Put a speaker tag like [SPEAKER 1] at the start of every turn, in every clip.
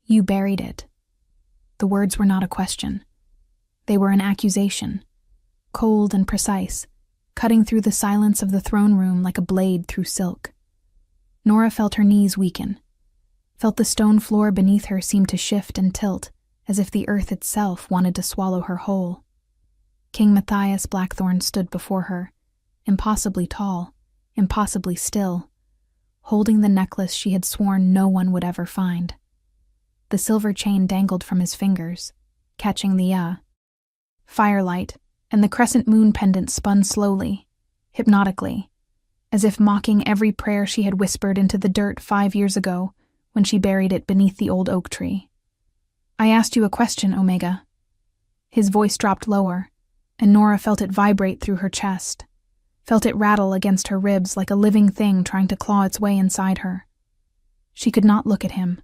[SPEAKER 1] You buried it. The words were not a question. They were an accusation, cold and precise, cutting through the silence of the throne room like a blade through silk. Nora felt her knees weaken, felt the stone floor beneath her seem to shift and tilt, as if the earth itself wanted to swallow her whole. King Matthias Blackthorn stood before her, impossibly tall, impossibly still, holding the necklace she had sworn no one would ever find. The silver chain dangled from his fingers, catching the firelight, and the crescent moon pendant spun slowly, hypnotically, as if mocking every prayer she had whispered into the dirt 5 years ago when she buried it beneath the old oak tree. I asked you a question, Omega. His voice dropped lower, and Nora felt it vibrate through her chest, felt it rattle against her ribs like a living thing trying to claw its way inside her. She could not look at him.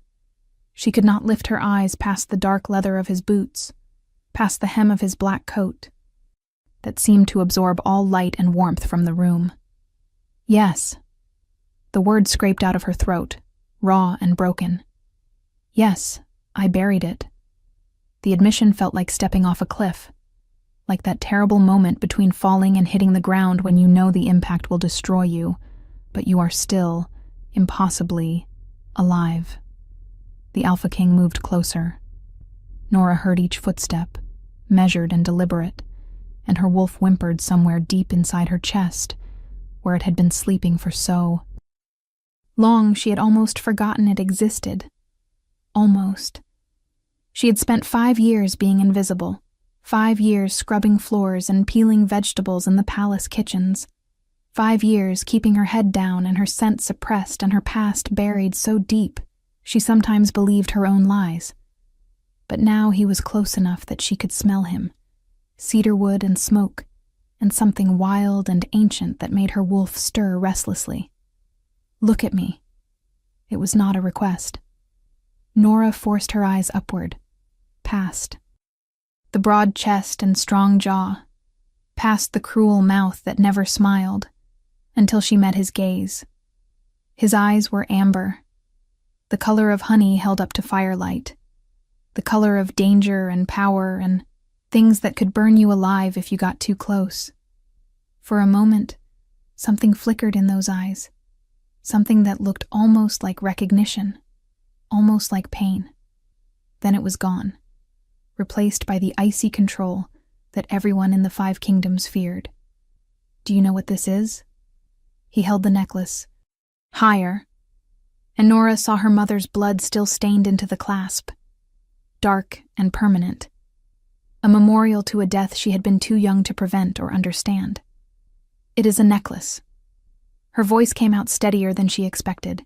[SPEAKER 1] She could not lift her eyes past the dark leather of his boots, past the hem of his black coat, that seemed to absorb all light and warmth from the room. Yes. The word scraped out of her throat, raw and broken. Yes, I buried it. The admission felt like stepping off a cliff, like that terrible moment between falling and hitting the ground when you know the impact will destroy you, but you are still, impossibly, alive. The Alpha King moved closer. Nora heard each footstep, measured and deliberate, and her wolf whimpered somewhere deep inside her chest, where it had been sleeping for so long she had almost forgotten it existed. Almost. She had spent 5 years being invisible, 5 years scrubbing floors and peeling vegetables in the palace kitchens, 5 years keeping her head down and her scent suppressed and her past buried so deep she sometimes believed her own lies. But now he was close enough that she could smell him, cedarwood and smoke, and something wild and ancient that made her wolf stir restlessly. Look at me. It was not a request. Nora forced her eyes upward, past the broad chest and strong jaw, past the cruel mouth that never smiled, until she met his gaze. His eyes were amber, the color of honey held up to firelight, the color of danger and power and things that could burn you alive if you got too close. For a moment, something flickered in those eyes, something that looked almost like recognition, almost like pain. Then it was gone, replaced by the icy control that everyone in the 5 kingdoms feared. Do you know what this is? He held the necklace, higher, and Nora saw her mother's blood still stained into the clasp, dark and permanent, a memorial to a death she had been too young to prevent or understand. It is a necklace. Her voice came out steadier than she expected,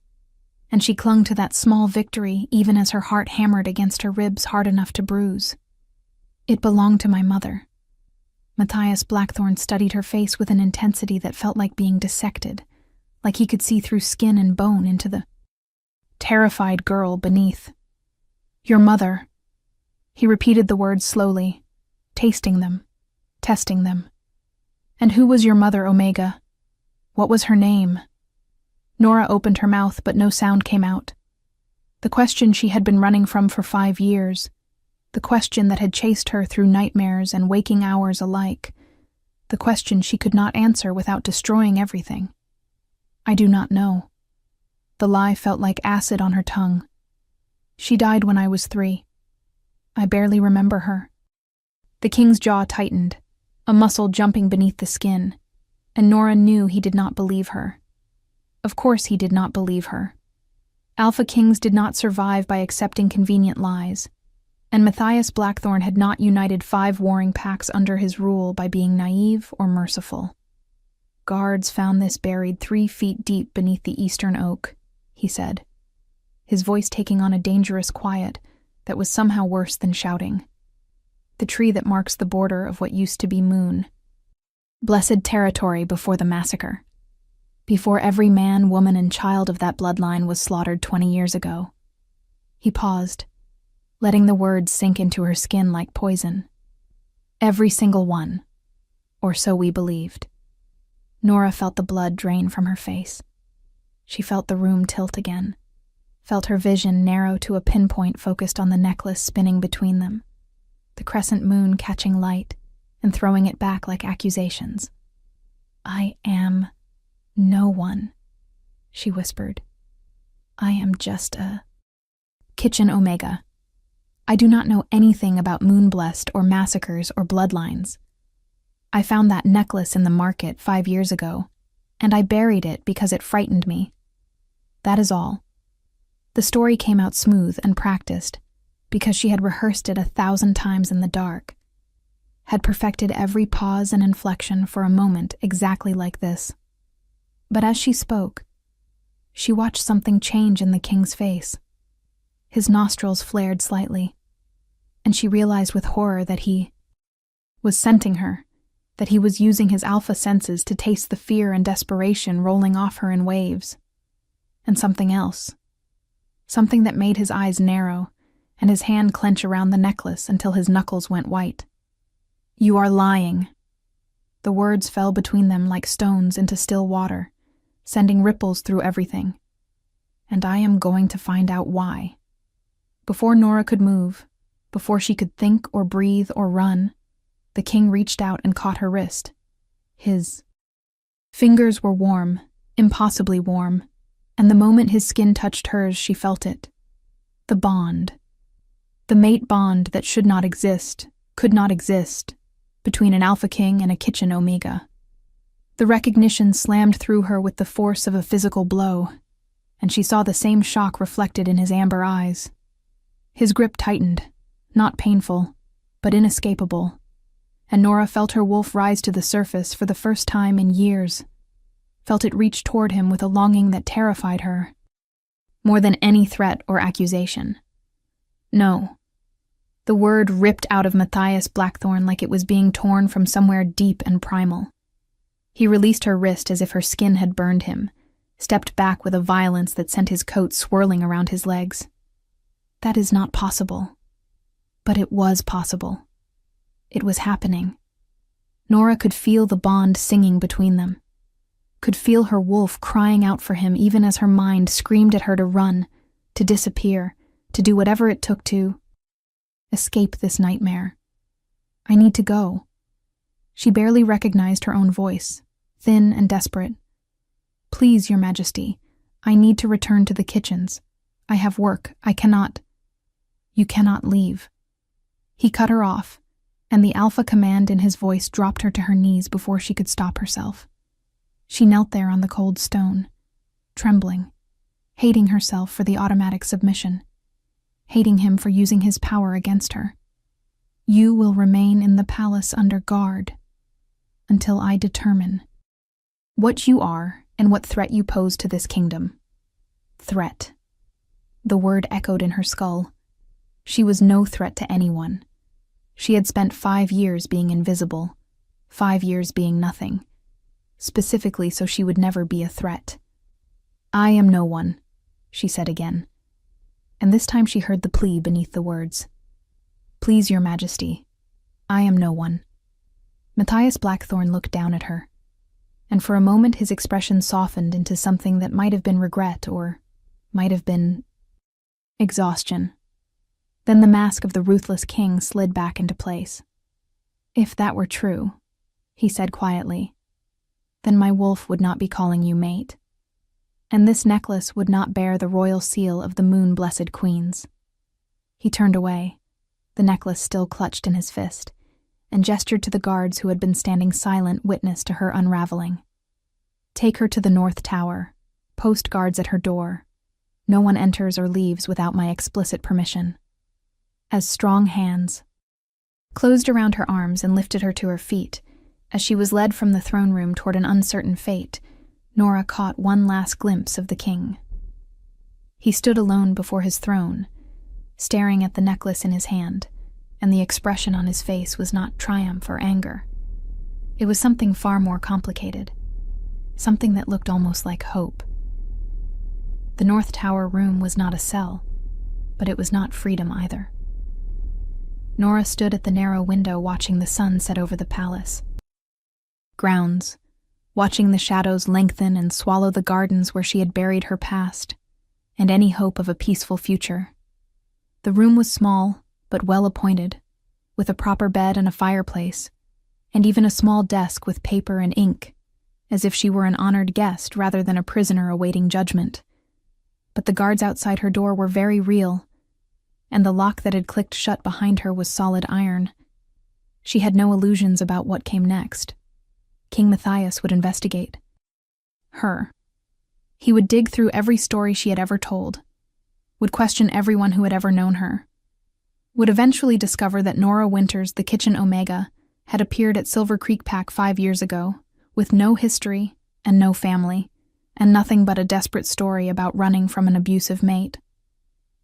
[SPEAKER 1] and she clung to that small victory even as her heart hammered against her ribs hard enough to bruise. It belonged to my mother. Matthias Blackthorn studied her face with an intensity that felt like being dissected, like he could see through skin and bone into the terrified girl beneath. Your mother. He repeated the words slowly, tasting them, testing them. And who was your mother, Omega? What was her name? Nora opened her mouth, but no sound came out. The question she had been running from for 5 years, the question that had chased her through nightmares and waking hours alike, the question she could not answer without destroying everything. I do not know. The lie felt like acid on her tongue. She died when I was 3. I barely remember her. The king's jaw tightened, a muscle jumping beneath the skin, and Nora knew he did not believe her. Of course he did not believe her. Alpha Kings did not survive by accepting convenient lies, and Matthias Blackthorn had not united 5 warring packs under his rule by being naive or merciful. Guards found this buried 3 feet deep beneath the eastern oak, he said, his voice taking on a dangerous quiet that was somehow worse than shouting. The tree that marks the border of what used to be Moon. Blessed territory before the massacre. Before every man, woman, and child of that bloodline was slaughtered 20 years ago. He paused, letting the words sink into her skin like poison. Every single one, or so we believed. Nora felt the blood drain from her face. She felt the room tilt again, felt her vision narrow to a pinpoint focused on the necklace spinning between them, the crescent moon catching light and throwing it back like accusations. "I am no one," she whispered. "I am just a kitchen omega. I do not know anything about moon-blessed or massacres or bloodlines. I found that necklace in the market 5 years ago, and I buried it because it frightened me. That is all." The story came out smooth and practiced because she had rehearsed it 1,000 times in the dark, had perfected every pause and inflection for a moment exactly like this. But as she spoke, she watched something change in the king's face. His nostrils flared slightly, and she realized with horror that he was scenting her, that he was using his alpha senses to taste the fear and desperation rolling off her in waves. And something else. Something that made his eyes narrow and his hand clench around the necklace until his knuckles went white. "You are lying." The words fell between them like stones into still water, sending ripples through everything. "And I am going to find out why." Before Nora could move, before she could think or breathe or run, the king reached out and caught her wrist. His fingers were warm, impossibly warm, and the moment his skin touched hers, she felt it. The bond. The mate bond that should not exist, could not exist, between an alpha king and a kitchen omega. The recognition slammed through her with the force of a physical blow, and she saw the same shock reflected in his amber eyes. His grip tightened, not painful, but inescapable, and Nora felt her wolf rise to the surface for the first time in years, felt it reach toward him with a longing that terrified her, more than any threat or accusation. No. The word ripped out of Matthias Blackthorne like it was being torn from somewhere deep and primal. He released her wrist as if her skin had burned him, stepped back with a violence that sent his coat swirling around his legs. That is not possible. But it was possible. It was happening. Nora could feel the bond singing between them, could feel her wolf crying out for him even as her mind screamed at her to run, to disappear, to do whatever it took to escape this nightmare. "I need to go." She barely recognized her own voice, thin and desperate. "Please, Your Majesty, I need to return to the kitchens. I have work. I cannot." "You cannot leave." He cut her off, and the alpha command in his voice dropped her to her knees before she could stop herself. She knelt there on the cold stone, trembling, hating herself for the automatic submission, hating him for using his power against her. "You will remain in the palace under guard until I determine what you are and what threat you pose to this kingdom." Threat. The word echoed in her skull. She was no threat to anyone. She had spent 5 years being invisible, 5 years being nothing, specifically so she would never be a threat. "I am no one," she said again. And this time she heard the plea beneath the words. "Please, Your Majesty, I am no one." Matthias Blackthorne looked down at her, and for a moment his expression softened into something that might have been regret or might have been exhaustion. Then the mask of the ruthless king slid back into place. "If that were true," he said quietly, "then my wolf would not be calling you mate. And this necklace would not bear the royal seal of the moon-blessed queens." He turned away, the necklace still clutched in his fist, and gestured to the guards who had been standing silent witness to her unraveling. "Take her to the North Tower. Post guards at her door. No one enters or leaves without my explicit permission." As strong hands closed around her arms and lifted her to her feet, as she was led from the throne room toward an uncertain fate, Nora caught one last glimpse of the king. He stood alone before his throne, staring at the necklace in his hand, and the expression on his face was not triumph or anger. It was something far more complicated, something that looked almost like hope. The North Tower room was not a cell, but it was not freedom either. Nora stood at the narrow window watching the sun set over the palace grounds, watching the shadows lengthen and swallow the gardens where she had buried her past, and any hope of a peaceful future. The room was small, but well appointed, with a proper bed and a fireplace, and even a small desk with paper and ink, as if she were an honored guest rather than a prisoner awaiting judgment. But the guards outside her door were very real, and the lock that had clicked shut behind her was solid iron. She had no illusions about what came next. King Matthias would investigate her. He would dig through every story she had ever told, would question everyone who had ever known her, would eventually discover that Nora Winters, the Kitchen Omega, had appeared at Silver Creek Pack 5 years ago, with no history and no family, and nothing but a desperate story about running from an abusive mate.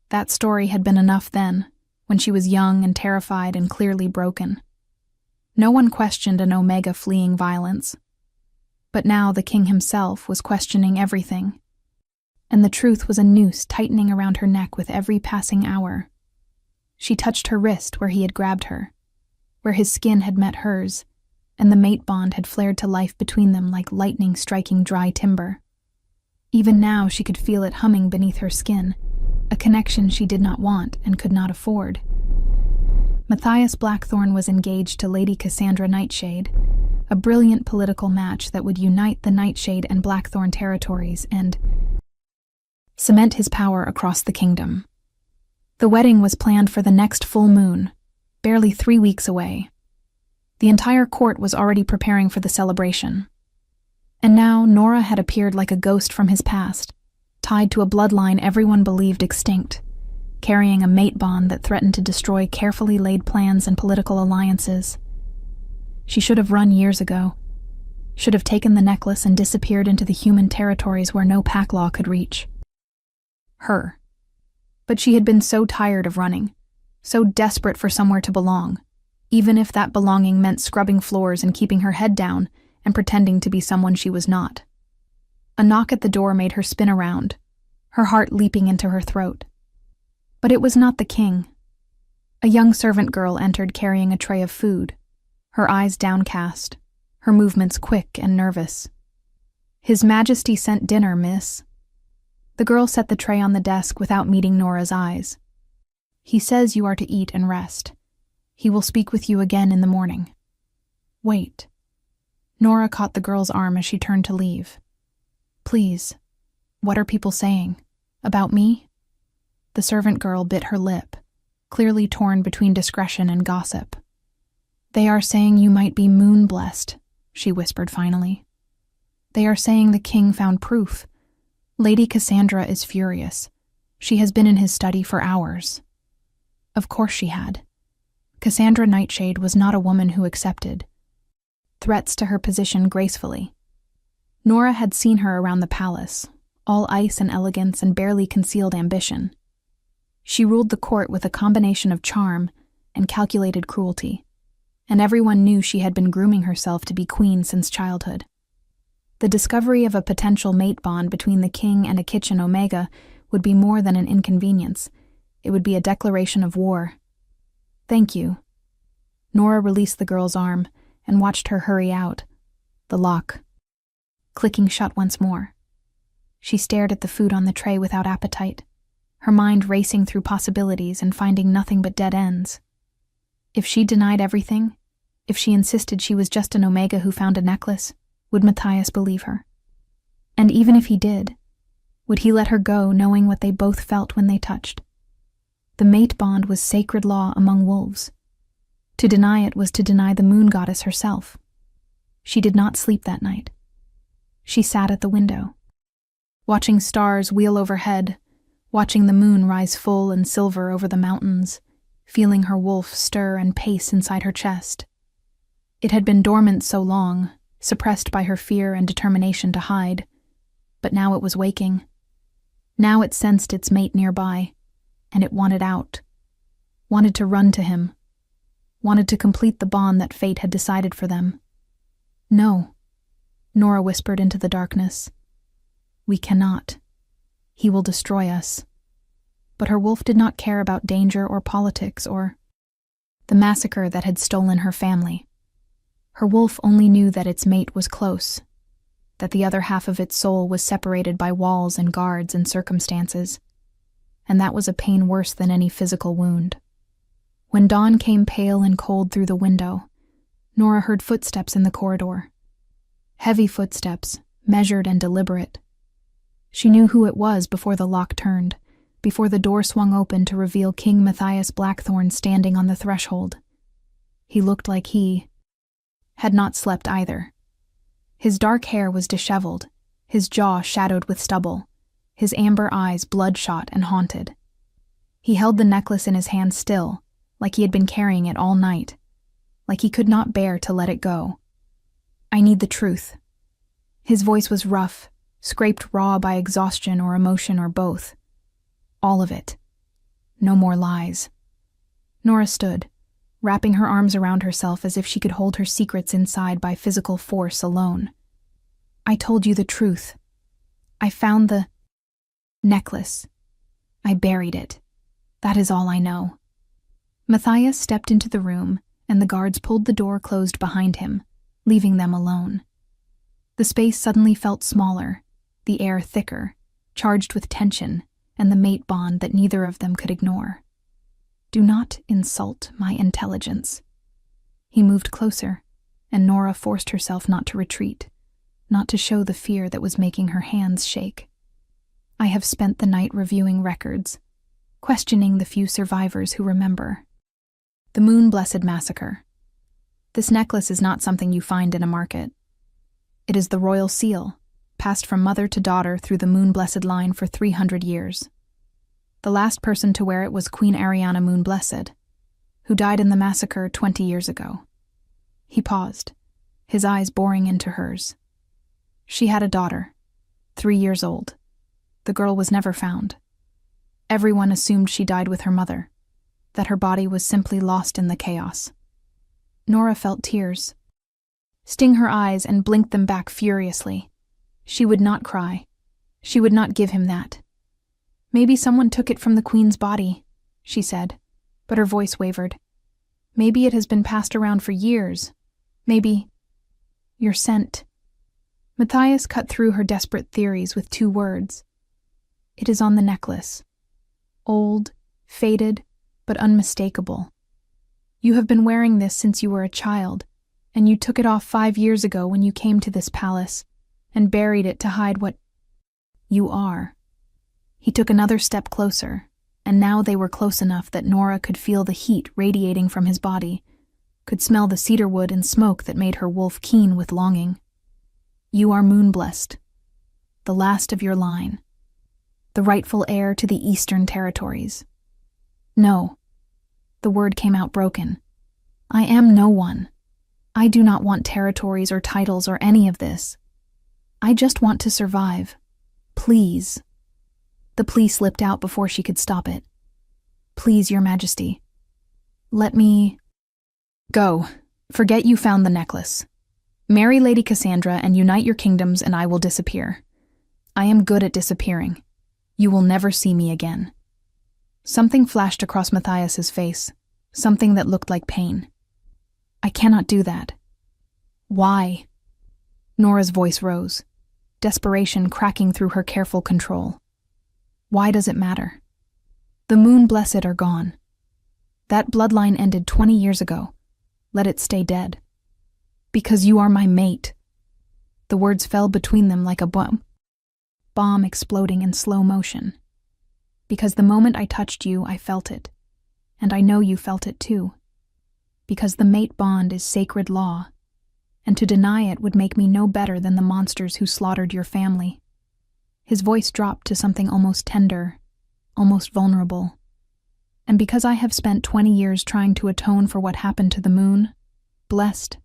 [SPEAKER 1] That story had been enough then, when she was young and terrified and clearly broken. No one questioned an Omega fleeing violence. But now the king himself was questioning everything, and the truth was a noose tightening around her neck with every passing hour. She touched her wrist where he had grabbed her, where his skin had met hers, and the mate bond had flared to life between them like lightning striking dry timber. Even now she could feel it humming beneath her skin, a connection she did not want and could not afford. Matthias Blackthorne was engaged to Lady Cassandra Nightshade, a brilliant political match that would unite the Nightshade and Blackthorne territories and cement his power across the kingdom. The wedding was planned for the next full moon, barely 3 weeks away. The entire court was already preparing for the celebration. And now Nora had appeared like a ghost from his past, tied to a bloodline everyone believed extinct, carrying a mate bond that threatened to destroy carefully laid plans and political alliances. She should have run years ago, should have taken the necklace and disappeared into the human territories where no pack law could reach her. But she had been so tired of running, so desperate for somewhere to belong, even if that belonging meant scrubbing floors and keeping her head down and pretending to be someone she was not. A knock at the door made her spin around, her heart leaping into her throat. But it was not the king. A young servant girl entered carrying a tray of food, her eyes downcast, her movements quick and nervous. "His Majesty sent dinner, miss." The girl set the tray on the desk without meeting Nora's eyes. "He says you are to eat and rest. He will speak with you again in the morning." "Wait." Nora caught the girl's arm as she turned to leave. "Please, what are people saying? About me?" The servant girl bit her lip, clearly torn between discretion and gossip. "They are saying you might be moon-blessed," she whispered finally. "They are saying the king found proof. Lady Cassandra is furious. She has been in his study for hours." Of course she had. Cassandra Nightshade was not a woman who accepted threats to her position gracefully. Nora had seen her around the palace, all ice and elegance and barely concealed ambition. She ruled the court with a combination of charm and calculated cruelty, and everyone knew she had been grooming herself to be queen since childhood. The discovery of a potential mate bond between the king and a Kitchen Omega would be more than an inconvenience. It would be a declaration of war. "Thank you." Nora released the girl's arm and watched her hurry out, the lock clicking shut once more. She stared at the food on the tray without appetite, her mind racing through possibilities and finding nothing but dead ends. If she denied everything, if she insisted she was just an Omega who found a necklace, would Matthias believe her? And even if he did, would he let her go knowing what they both felt when they touched? The mate bond was sacred law among wolves. To deny it was to deny the moon goddess herself. She did not sleep that night. She sat at the window, watching stars wheel overhead, watching the moon rise full and silver over the mountains, feeling her wolf stir and pace inside her chest. It had been dormant so long, suppressed by her fear and determination to hide, but now it was waking. Now it sensed its mate nearby, and it wanted out, wanted to run to him, wanted to complete the bond that fate had decided for them. "No," Nora whispered into the darkness. "We cannot. He will destroy us." But her wolf did not care about danger or politics or the massacre that had stolen her family. Her wolf only knew that its mate was close, that the other half of its soul was separated by walls and guards and circumstances, and that was a pain worse than any physical wound. When dawn came pale and cold through the window, Nora heard footsteps in the corridor. Heavy footsteps, measured and deliberate. She knew who it was before the lock turned, before the door swung open to reveal King Matthias Blackthorn standing on the threshold. He looked like he had not slept either. His dark hair was disheveled, his jaw shadowed with stubble, his amber eyes bloodshot and haunted. He held the necklace in his hand still, like he had been carrying it all night, like he could not bear to let it go. "I need the truth." His voice was rough, scraped raw by exhaustion or emotion or both. All of it. No more lies. Nora stood, wrapping her arms around herself as if she could hold her secrets inside by physical force alone. "I told you the truth. I found the necklace. I buried it. That is all I know." Matthias stepped into the room, and the guards pulled the door closed behind him, leaving them alone. The space suddenly felt smaller, the air thicker, charged with tension, and the mate bond that neither of them could ignore. "Do not insult my intelligence." He moved closer, and Nora forced herself not to retreat, not to show the fear that was making her hands shake. "I have spent the night reviewing records, questioning the few survivors who remember. The Moon-Blessed Massacre. This necklace is not something you find in a market. It is the royal seal, passed from mother to daughter through the Moon-Blessed line for 300 years. The last person to wear it was Queen Ariana Moon-Blessed, who died in the massacre 20 years ago." He paused, his eyes boring into hers. "She had a daughter, 3 years old. The girl was never found. Everyone assumed she died with her mother, that her body was simply lost in the chaos." Nora felt tears sting her eyes and blinked them back furiously. She would not cry. She would not give him that. "Maybe someone took it from the queen's body," she said, but her voice wavered. "Maybe it has been passed around for years. Maybe you're sent." Matthias cut through her desperate theories with 2 words. "It is on the necklace. Old, faded, but unmistakable. You have been wearing this since you were a child, and you took it off 5 years ago when you came to this palace, and buried it to hide what you are." He took another step closer, and now they were close enough that Nora could feel the heat radiating from his body, could smell the cedar wood and smoke that made her wolf keen with longing. "You are Moon-Blessed, the last of your line, the rightful heir to the Eastern Territories." "No." The word came out broken. "I am no one. I do not want territories or titles or any of this. I just want to survive. Please." The plea slipped out before she could stop it. "Please, Your Majesty. Let me go. Forget you found the necklace. Marry Lady Cassandra and unite your kingdoms, and I will disappear. I am good at disappearing. You will never see me again." Something flashed across Matthias's face, something that looked like pain. "I cannot do that." "Why?" Nora's voice rose, desperation cracking through her careful control. "Why does it matter? The Moon-Blessed are gone. That bloodline ended 20 years ago. Let it stay dead. Because you are my mate." The words fell between them like a bomb exploding in slow motion. "Because the moment I touched you, I felt it. And I know you felt it too. Because the mate bond is sacred law, and to deny it would make me no better than the monsters who slaughtered your family." His voice dropped to something almost tender, almost vulnerable. "And because I have spent 20 years trying to atone for what happened to the moon, blessed,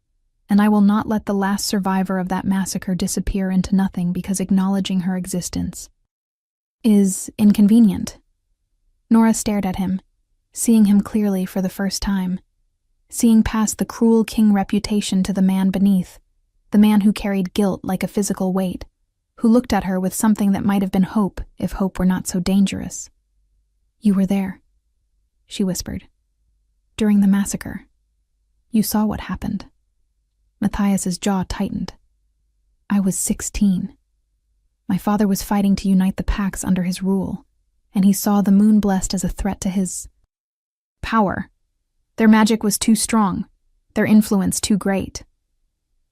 [SPEAKER 1] and I will not let the last survivor of that massacre disappear into nothing because acknowledging her existence is inconvenient." Nora stared at him, seeing him clearly for the first time, seeing past the cruel king reputation to the man beneath, the man who carried guilt like a physical weight, who looked at her with something that might have been hope if hope were not so dangerous. "You were there," she whispered. "During the massacre. You saw what happened." Matthias's jaw tightened. I was 16. My father was fighting to unite the packs under his rule, and he saw the moon blessed as a threat to his power. Their magic was too strong, their influence too great.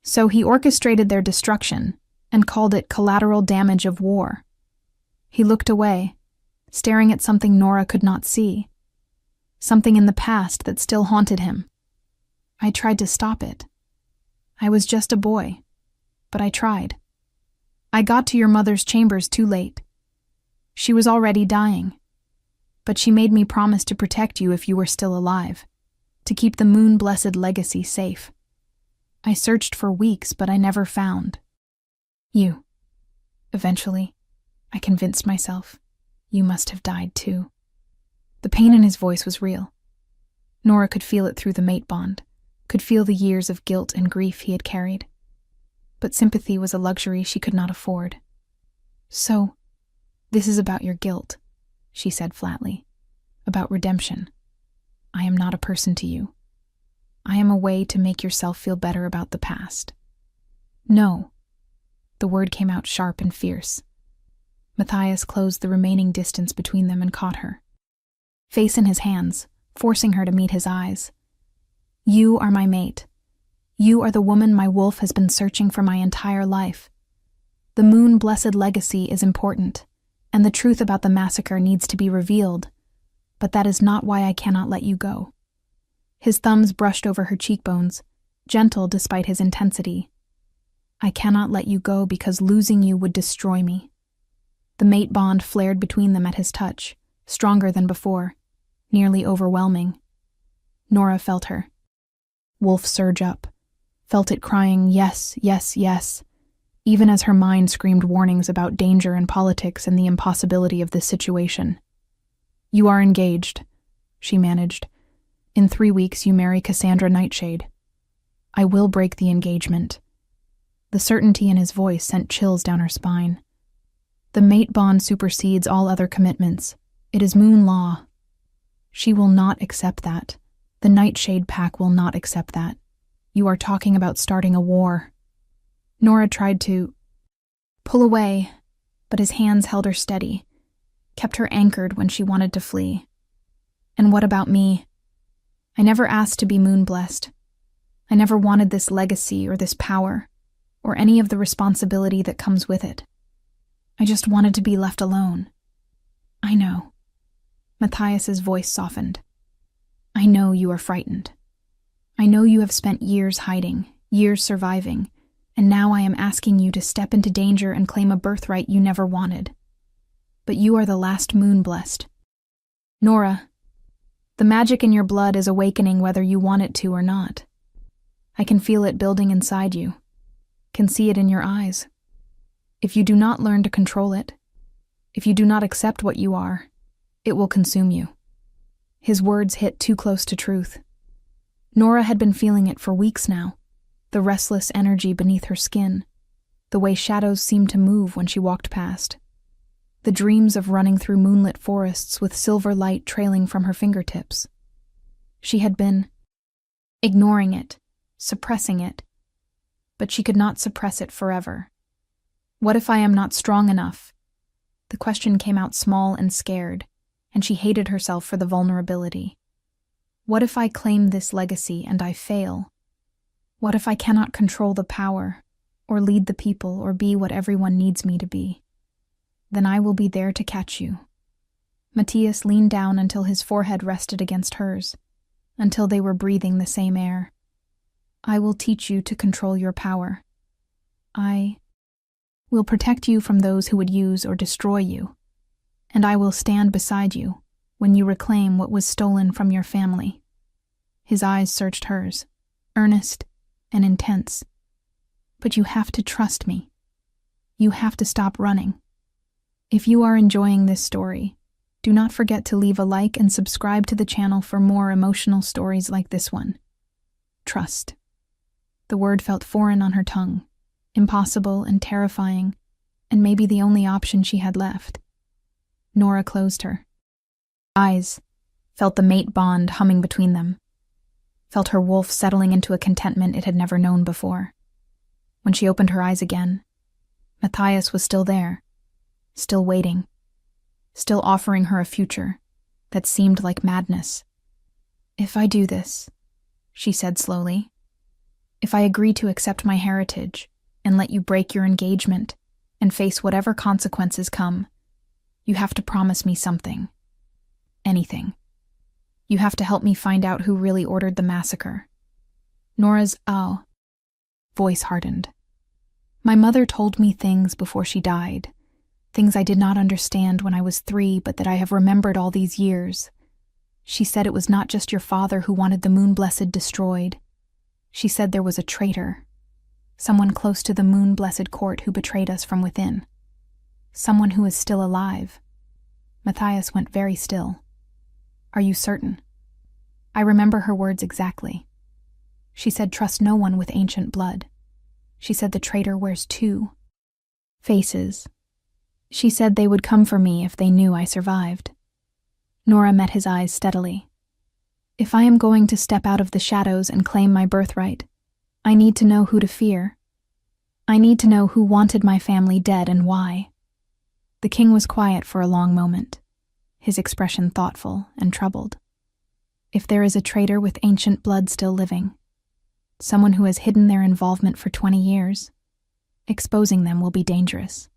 [SPEAKER 1] So he orchestrated their destruction and called it collateral damage of war. He looked away, staring at something Nora could not see, something in the past that still haunted him. I tried to stop it. I was just a boy, but I tried. I got to your mother's chambers too late. She was already dying, but she made me promise to protect you if you were still alive, to keep the moon-blessed legacy safe. I searched for weeks, but I never found you. Eventually, I convinced myself you must have died too. The pain in his voice was real. Nora could feel it through the mate bond, could feel the years of guilt and grief he had carried. But sympathy was a luxury she could not afford. So, this is about your guilt, she said flatly. About redemption. I am not a person to you. I am a way to make yourself feel better about the past. No. The word came out sharp and fierce. Matthias closed the remaining distance between them and caught her, face in his hands, forcing her to meet his eyes. You are my mate. You are the woman my wolf has been searching for my entire life. The moon-blessed legacy is important, and the truth about the massacre needs to be revealed, but that is not why I cannot let you go. His thumbs brushed over her cheekbones, gentle despite his intensity. I cannot let you go because losing you would destroy me. The mate bond flared between them at his touch, stronger than before, nearly overwhelming. Nora felt her wolf surge up, felt it crying yes, yes, yes, even as her mind screamed warnings about danger and politics and the impossibility of this situation. You are engaged, she managed. In 3 weeks you marry Cassandra Nightshade. I will break the engagement. The certainty in his voice sent chills down her spine. The mate bond supersedes all other commitments. It is moon law. She will not accept that. The Nightshade pack will not accept that. You are talking about starting a war. Nora tried to pull away, but his hands held her steady, kept her anchored when she wanted to flee. And what about me? I never asked to be moon-blessed. I never wanted this legacy or this power, or any of the responsibility that comes with it. I just wanted to be left alone. I know. Matthias's voice softened. I know you are frightened. I know you have spent years hiding, years surviving, and now I am asking you to step into danger and claim a birthright you never wanted. But you are the last moon-blessed. Nora, the magic in your blood is awakening whether you want it to or not. I can feel it building inside you, can see it in your eyes. If you do not learn to control it, if you do not accept what you are, it will consume you. His words hit too close to truth. Nora had been feeling it for weeks now, the restless energy beneath her skin, the way shadows seemed to move when she walked past, the dreams of running through moonlit forests with silver light trailing from her fingertips. She had been ignoring it, suppressing it, but she could not suppress it forever. What if I am not strong enough? The question came out small and scared, and she hated herself for the vulnerability. What if I claim this legacy and I fail? What if I cannot control the power, or lead the people, or be what everyone needs me to be? Then I will be there to catch you. Matthias leaned down until his forehead rested against hers, until they were breathing the same air. I will teach you to control your power. I will protect you from those who would use or destroy you, and I will stand beside you when you reclaim what was stolen from your family. His eyes searched hers, earnest and intense. But you have to trust me. You have to stop running. If you are enjoying this story, do not forget to leave a like and subscribe to the channel for more emotional stories like this one. Trust. The word felt foreign on her tongue, impossible and terrifying, and maybe the only option she had left. Nora closed her eyes, felt the mate bond humming between them, felt her wolf settling into a contentment it had never known before. When she opened her eyes again, Matthias was still there, still waiting, still offering her a future that seemed like madness. "If I do this," she said slowly, "if I agree to accept my heritage and let you break your engagement and face whatever consequences come, you have to promise me something. Anything. You have to help me find out who really ordered the massacre." Nora's voice hardened. "My mother told me things before she died, things I did not understand when I was 3, but that I have remembered all these years. She said it was not just your father who wanted the Moon-Blessed destroyed. She said there was a traitor, someone close to the Moon-Blessed court who betrayed us from within. Someone who is still alive." Matthias went very still. "Are you certain?" "I remember her words exactly. She said trust no one with ancient blood. She said the traitor wears 2 faces. She said they would come for me if they knew I survived." Nora met his eyes steadily. "If I am going to step out of the shadows and claim my birthright, I need to know who to fear. I need to know who wanted my family dead and why." The king was quiet for a long moment, his expression thoughtful and troubled. "If there is a traitor with ancient blood still living, someone who has hidden their involvement for 20 years, exposing them will be dangerous.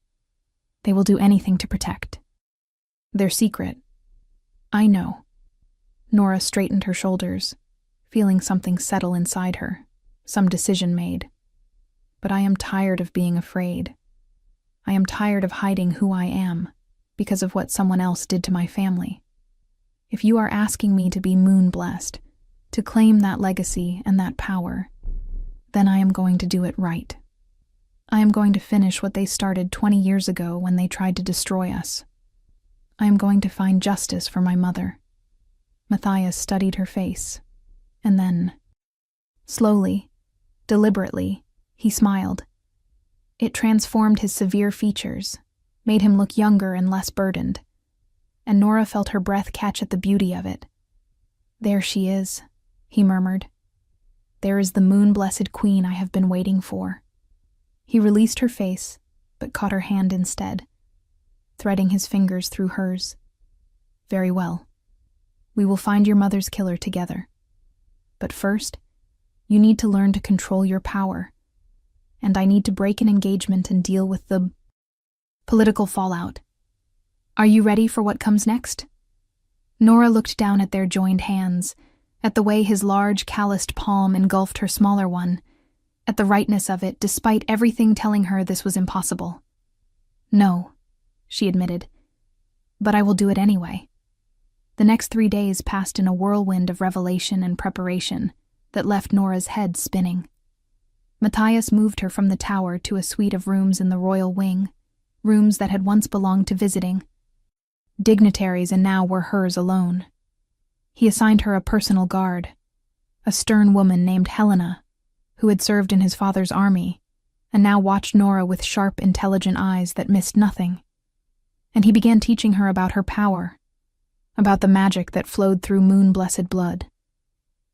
[SPEAKER 1] They will do anything to protect their secret. I know." Nora straightened her shoulders, feeling something settle inside her, some decision made. "But I am tired of being afraid. I am tired of hiding who I am because of what someone else did to my family. If you are asking me to be moon-blessed, to claim that legacy and that power, then I am going to do it right. I am going to finish what they started 20 years ago when they tried to destroy us. I am going to find justice for my mother." Matthias studied her face, and then, slowly, deliberately, he smiled. It transformed his severe features, made him look younger and less burdened, and Nora felt her breath catch at the beauty of it. "There she is," he murmured. "There is the moon-blessed queen I have been waiting for." He released her face, but caught her hand instead, threading his fingers through hers. "Very well. We will find your mother's killer together. But first, you need to learn to control your power, and I need to break an engagement and deal with the political fallout. Are you ready for what comes next?" Nora looked down at their joined hands, at the way his large, calloused palm engulfed her smaller one, at the rightness of it, despite everything telling her this was impossible. "No," she admitted, "but I will do it anyway." The next 3 days passed in a whirlwind of revelation and preparation that left Nora's head spinning. Matthias moved her from the tower to a suite of rooms in the royal wing, rooms that had once belonged to visiting dignitaries and now were hers alone. He assigned her a personal guard, a stern woman named Helena, who had served in his father's army and now watched Nora with sharp, intelligent eyes that missed nothing. And he began teaching her about her power, about the magic that flowed through moon-blessed blood.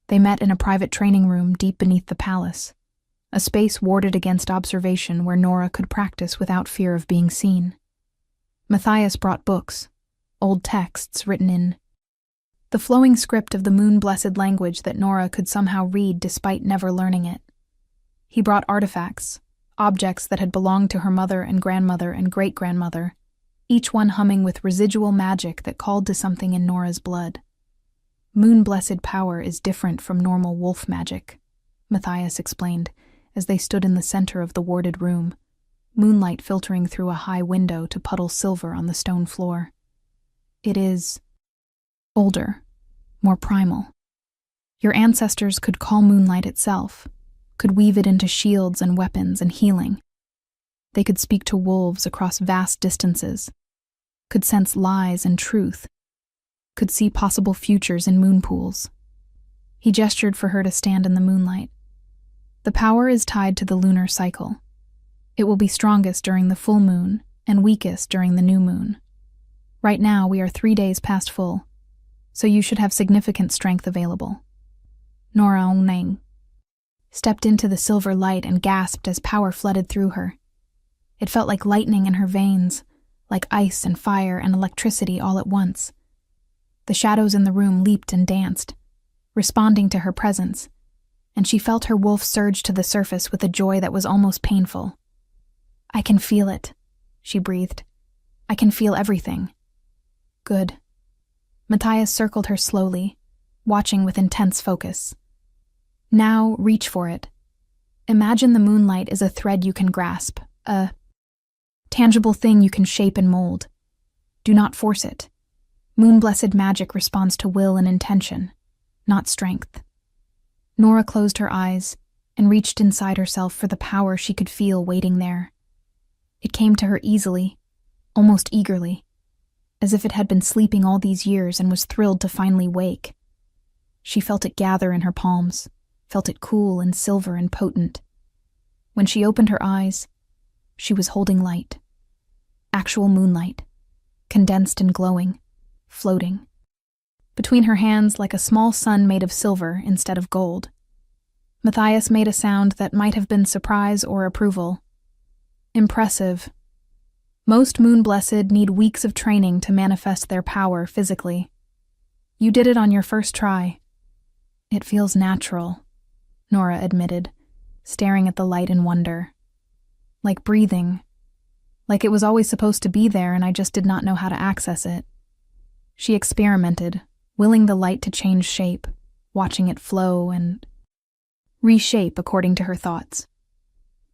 [SPEAKER 1] They met in a private training room deep beneath the palace, a space warded against observation where Nora could practice without fear of being seen. Matthias brought books, old texts written in the flowing script of the moon-blessed language that Nora could somehow read despite never learning it. He brought artifacts, objects that had belonged to her mother and grandmother and great-grandmother, each one humming with residual magic that called to something in Nora's blood. Moon-blessed power is different from normal wolf magic, Matthias explained, as they stood in the center of the warded room, moonlight filtering through a high window to puddle silver on the stone floor. It is older, more primal. Your ancestors could call moonlight itself, could weave it into shields and weapons and healing. They could speak to wolves across vast distances, could sense lies and truth, could see possible futures in moon pools. He gestured for her to stand in the moonlight. The power is tied to the lunar cycle. It will be strongest during the full moon and weakest during the new moon. Right now, we are 3 days past full, so you should have significant strength available. Nora Oneng. stepped into the silver light and gasped as power flooded through her. It felt like lightning in her veins, like ice and fire and electricity all at once. The shadows in the room leaped and danced, responding to her presence, and she felt her wolf surge to the surface with a joy that was almost painful. "I can feel it," she breathed. "I can feel everything." "Good." Matthias circled her slowly, watching with intense focus. "Now reach for it. Imagine the moonlight is a thread you can grasp, a tangible thing you can shape and mold. Do not force it. Moon-blessed magic responds to will and intention, not strength." Nora closed her eyes and reached inside herself for the power she could feel waiting there. It came to her easily, almost eagerly, as if it had been sleeping all these years and was thrilled to finally wake. She felt it gather in her palms, felt it cool and silver and potent. When she opened her eyes, she was holding light. Actual moonlight, condensed and glowing, floating. Between her hands like a small sun made of silver instead of gold. Matthias made a sound that might have been surprise or approval. "Impressive. Most moon-blessed need weeks of training to manifest their power physically. You did it on your first try." "It feels natural," Nora admitted, staring at the light in wonder. "Like breathing. Like it was always supposed to be there and I just did not know how to access it." She experimented, willing the light to change shape, watching it flow and reshape according to her thoughts.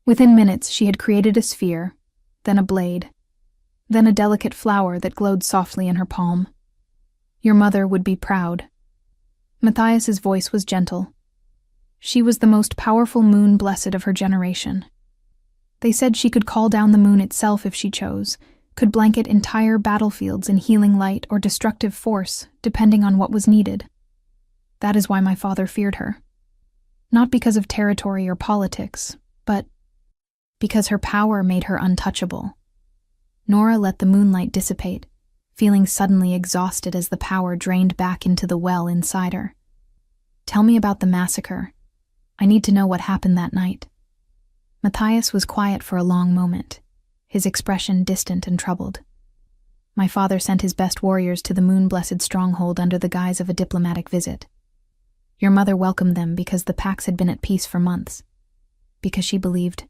[SPEAKER 1] Within minutes, she had created a sphere, then a blade, then a delicate flower that glowed softly in her palm. "Your mother would be proud." Matthias's voice was gentle. She was the most powerful moon-blessed of her generation. They said she could call down the moon itself if she chose, could blanket entire battlefields in healing light or destructive force, depending on what was needed. That is why my father feared her. Not because of territory or politics, but because her power made her untouchable. Nora let the moonlight dissipate, feeling suddenly exhausted as the power drained back into the well inside her. "Tell me about the massacre. I need to know what happened that night." Matthias was quiet for a long moment, his expression distant and troubled. "My father sent his best warriors to the moon-blessed stronghold under the guise of a diplomatic visit. Your mother welcomed them because the Pax had been at peace for months, because she believed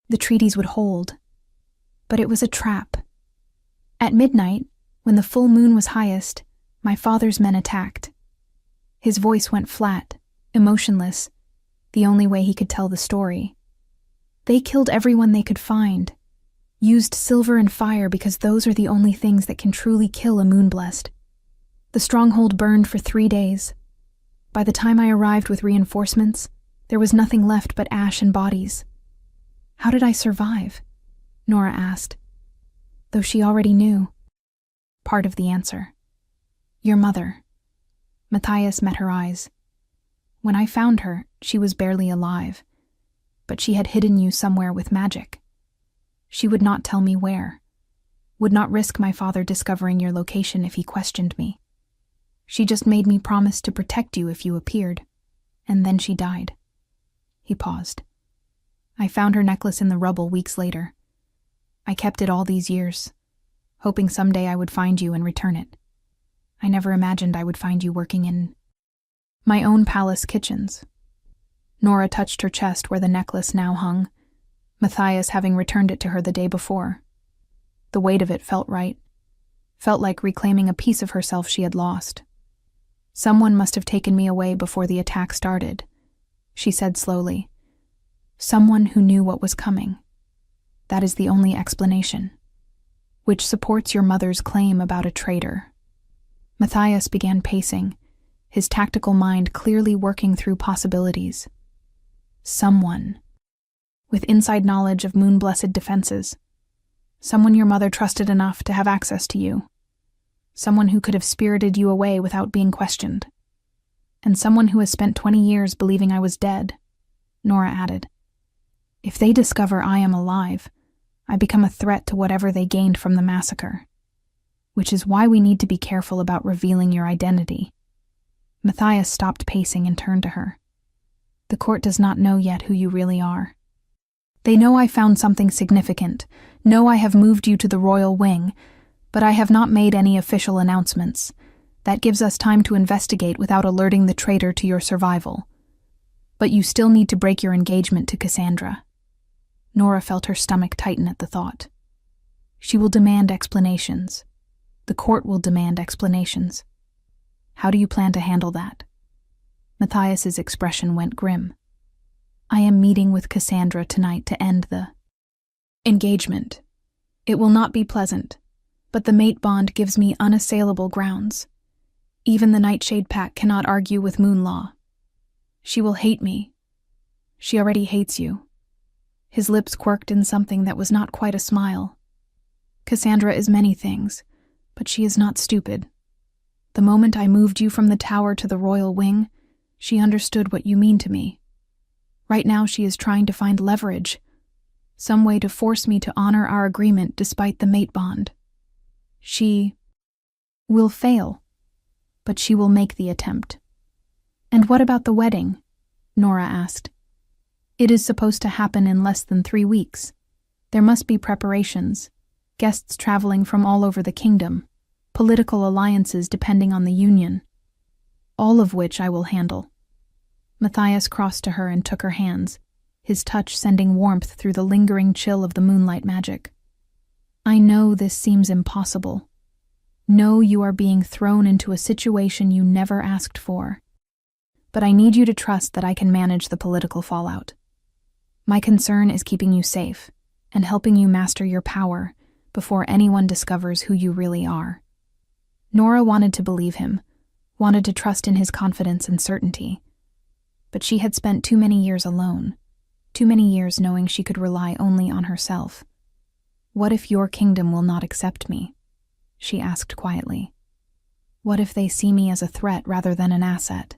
[SPEAKER 1] the treaties would hold. But it was a trap. At midnight, when the full moon was highest, my father's men attacked. His voice went flat, emotionless, the only way he could tell the story. They killed everyone they could find, used silver and fire because those are the only things that can truly kill a moon-blessed. The stronghold burned for 3 days. By the time I arrived with reinforcements, there was nothing left but ash and bodies. How did I survive? Nora asked, though she already knew part of the answer. Your mother. Matthias met her eyes. When I found her, she was barely alive, but she had hidden you somewhere with magic. She would not tell me where, would not risk my father discovering your location if he questioned me. She just made me promise to protect you if you appeared, and then she died. He paused. I found her necklace in the rubble weeks later. I kept it all these years, hoping someday I would find you and return it. I never imagined I would find you working in my own palace kitchens. Nora touched her chest where the necklace now hung, Matthias having returned it to her the day before. The weight of it felt right, felt like reclaiming a piece of herself she had lost. Someone must have taken me away before the attack started, she said slowly. Someone who knew what was coming. That is the only explanation, which supports your mother's claim about a traitor. Matthias began pacing, his tactical mind clearly working through possibilities. Someone, with inside knowledge of moon-blessed defenses. Someone your mother trusted enough to have access to you. Someone who could have spirited you away without being questioned. And someone who has spent 20 years believing I was dead, Nora added. If they discover I am alive, I become a threat to whatever they gained from the massacre. Which is why we need to be careful about revealing your identity. Matthias stopped pacing and turned to her. The court does not know yet who you really are. They know I found something significant, know I have moved you to the royal wing, but I have not made any official announcements. That gives us time to investigate without alerting the traitor to your survival. But you still need to break your engagement to Cassandra. Nora felt her stomach tighten at the thought. She will demand explanations. The court will demand explanations. How do you plan to handle that? Matthias's expression went grim. I am meeting with Cassandra tonight to end the engagement. It will not be pleasant, but the mate bond gives me unassailable grounds. Even the Nightshade Pack cannot argue with Moon Law. She will hate me. She already hates you. His lips quirked in something that was not quite a smile. Cassandra is many things, but she is not stupid. The moment I moved you from the tower to the royal wing, she understood what you mean to me. Right now she is trying to find leverage, some way to force me to honor our agreement despite the mate bond. She will fail, but she will make the attempt. And what about the wedding? Nora asked. It is supposed to happen in less than 3 weeks. There must be preparations, guests traveling from all over the kingdom, political alliances depending on the union, all of which I will handle. Matthias crossed to her and took her hands, his touch sending warmth through the lingering chill of the moonlight magic. I know this seems impossible. Know you are being thrown into a situation you never asked for. But I need you to trust that I can manage the political fallout. My concern is keeping you safe and helping you master your power before anyone discovers who you really are. Nora wanted to believe him, wanted to trust in his confidence and certainty. But she had spent too many years alone, too many years knowing she could rely only on herself. What if your kingdom will not accept me? She asked quietly. What if they see me as a threat rather than an asset?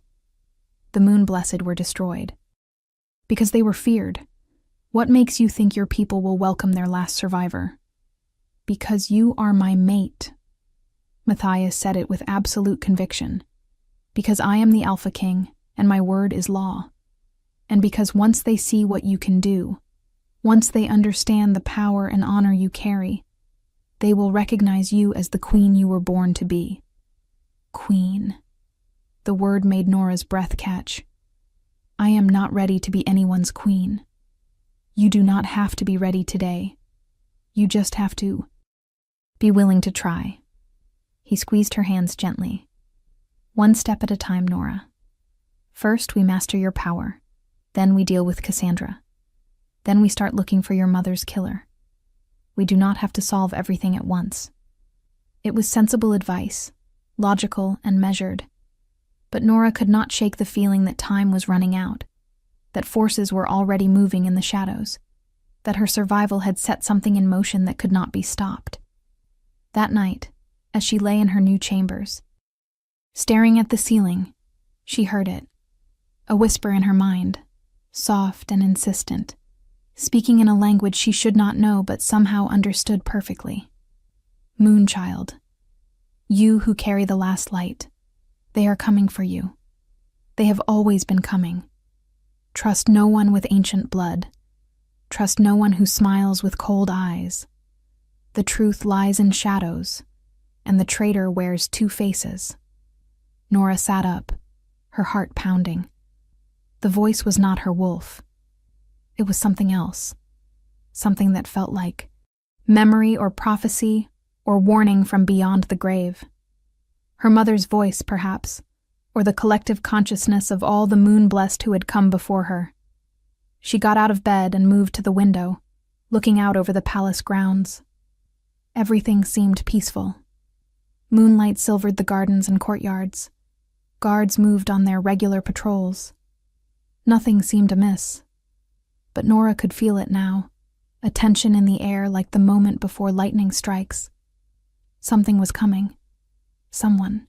[SPEAKER 1] The Moon-Blessed were destroyed. Because they were feared. What makes you think your people will welcome their last survivor? Because you are my mate. Matthias said it with absolute conviction. Because I am the Alpha King, and my word is law. And because once they see what you can do, once they understand the power and honor you carry, they will recognize you as the queen you were born to be. Queen. The word made Nora's breath catch. I am not ready to be anyone's queen. You do not have to be ready today. You just have to be willing to try. He squeezed her hands gently. One step at a time, Nora. First, we master your power. Then we deal with Cassandra. Then we start looking for your mother's killer. We do not have to solve everything at once. It was sensible advice, logical and measured. But Nora could not shake the feeling that time was running out, that forces were already moving in the shadows, that her survival had set something in motion that could not be stopped. That night, as she lay in her new chambers, staring at the ceiling, she heard it, a whisper in her mind, soft and insistent, speaking in a language she should not know but somehow understood perfectly. Moonchild, you who carry the last light, they are coming for you. They have always been coming. Trust no one with ancient blood. Trust no one who smiles with cold eyes. The truth lies in shadows, and the traitor wears 2 faces. Nora sat up, her heart pounding. The voice was not her wolf. It was something else, something that felt like memory or prophecy or warning from beyond the grave. Her mother's voice, perhaps, or the collective consciousness of all the moon-blessed who had come before her. She got out of bed and moved to the window, looking out over the palace grounds. Everything seemed peaceful. Moonlight silvered the gardens and courtyards. Guards moved on their regular patrols. Nothing seemed amiss. But Nora could feel it now, a tension in the air like the moment before lightning strikes. Something was coming. Someone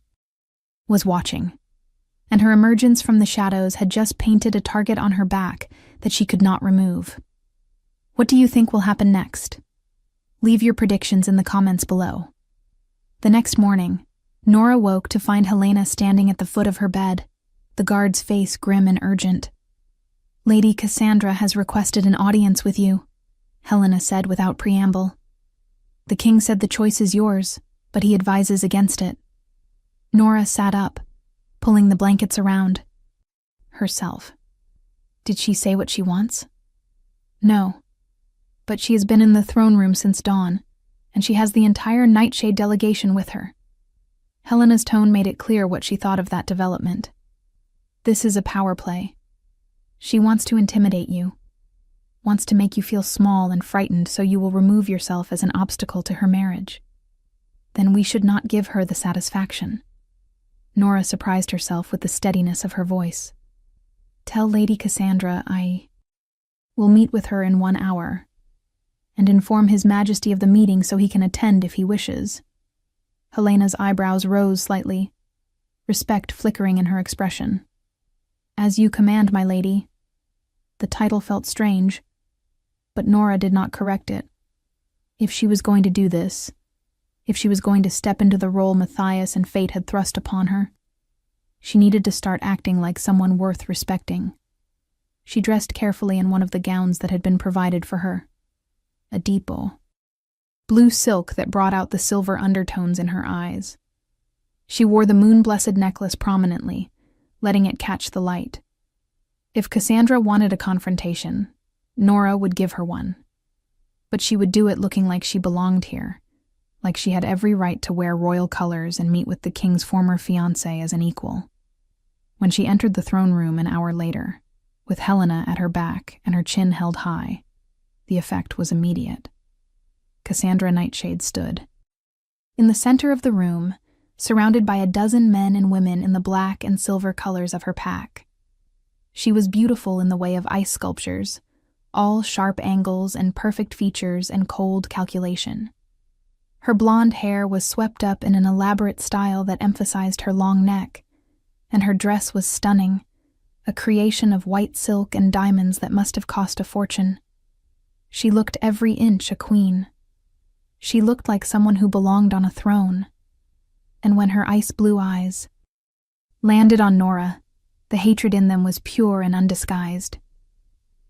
[SPEAKER 1] was watching. And her emergence from the shadows had just painted a target on her back that she could not remove. What do you think will happen next? Leave your predictions in the comments below. The next morning, Nora woke to find Helena standing at the foot of her bed, the guard's face grim and urgent. Lady Cassandra has requested an audience with you, Helena said without preamble. The king said the choice is yours, but he advises against it. Nora sat up, pulling the blankets around herself. Did she say what she wants? No. But she has been in the throne room since dawn, and she has the entire Nightshade delegation with her. Helena's tone made it clear what she thought of that development. This is a power play. She wants to intimidate you, wants to make you feel small and frightened so you will remove yourself as an obstacle to her marriage. Then we should not give her the satisfaction. Nora surprised herself with the steadiness of her voice. Tell Lady Cassandra I will meet with her in 1 hour, and inform His Majesty of the meeting so he can attend if he wishes. Helena's eyebrows rose slightly, respect flickering in her expression. As you command, my lady. The title felt strange, but Nora did not correct it. If she was going to do this, if she was going to step into the role Matthias and fate had thrust upon her, she needed to start acting like someone worth respecting. She dressed carefully in one of the gowns that had been provided for her. A depot. Blue silk that brought out the silver undertones in her eyes. She wore the moon-blessed necklace prominently, letting it catch the light. If Cassandra wanted a confrontation, Nora would give her one. But she would do it looking like she belonged here, like she had every right to wear royal colors and meet with the king's former fiancé as an equal. When she entered the throne room an hour later, with Helena at her back and her chin held high, the effect was immediate. Cassandra Nightshade stood. In the center of the room, surrounded by a dozen men and women in the black and silver colors of her pack. She was beautiful in the way of ice sculptures, all sharp angles and perfect features and cold calculation. Her blonde hair was swept up in an elaborate style that emphasized her long neck, and her dress was stunning, a creation of white silk and diamonds that must have cost a fortune. She looked every inch a queen. She looked like someone who belonged on a throne. And when her ice-blue eyes landed on Nora, the hatred in them was pure and undisguised.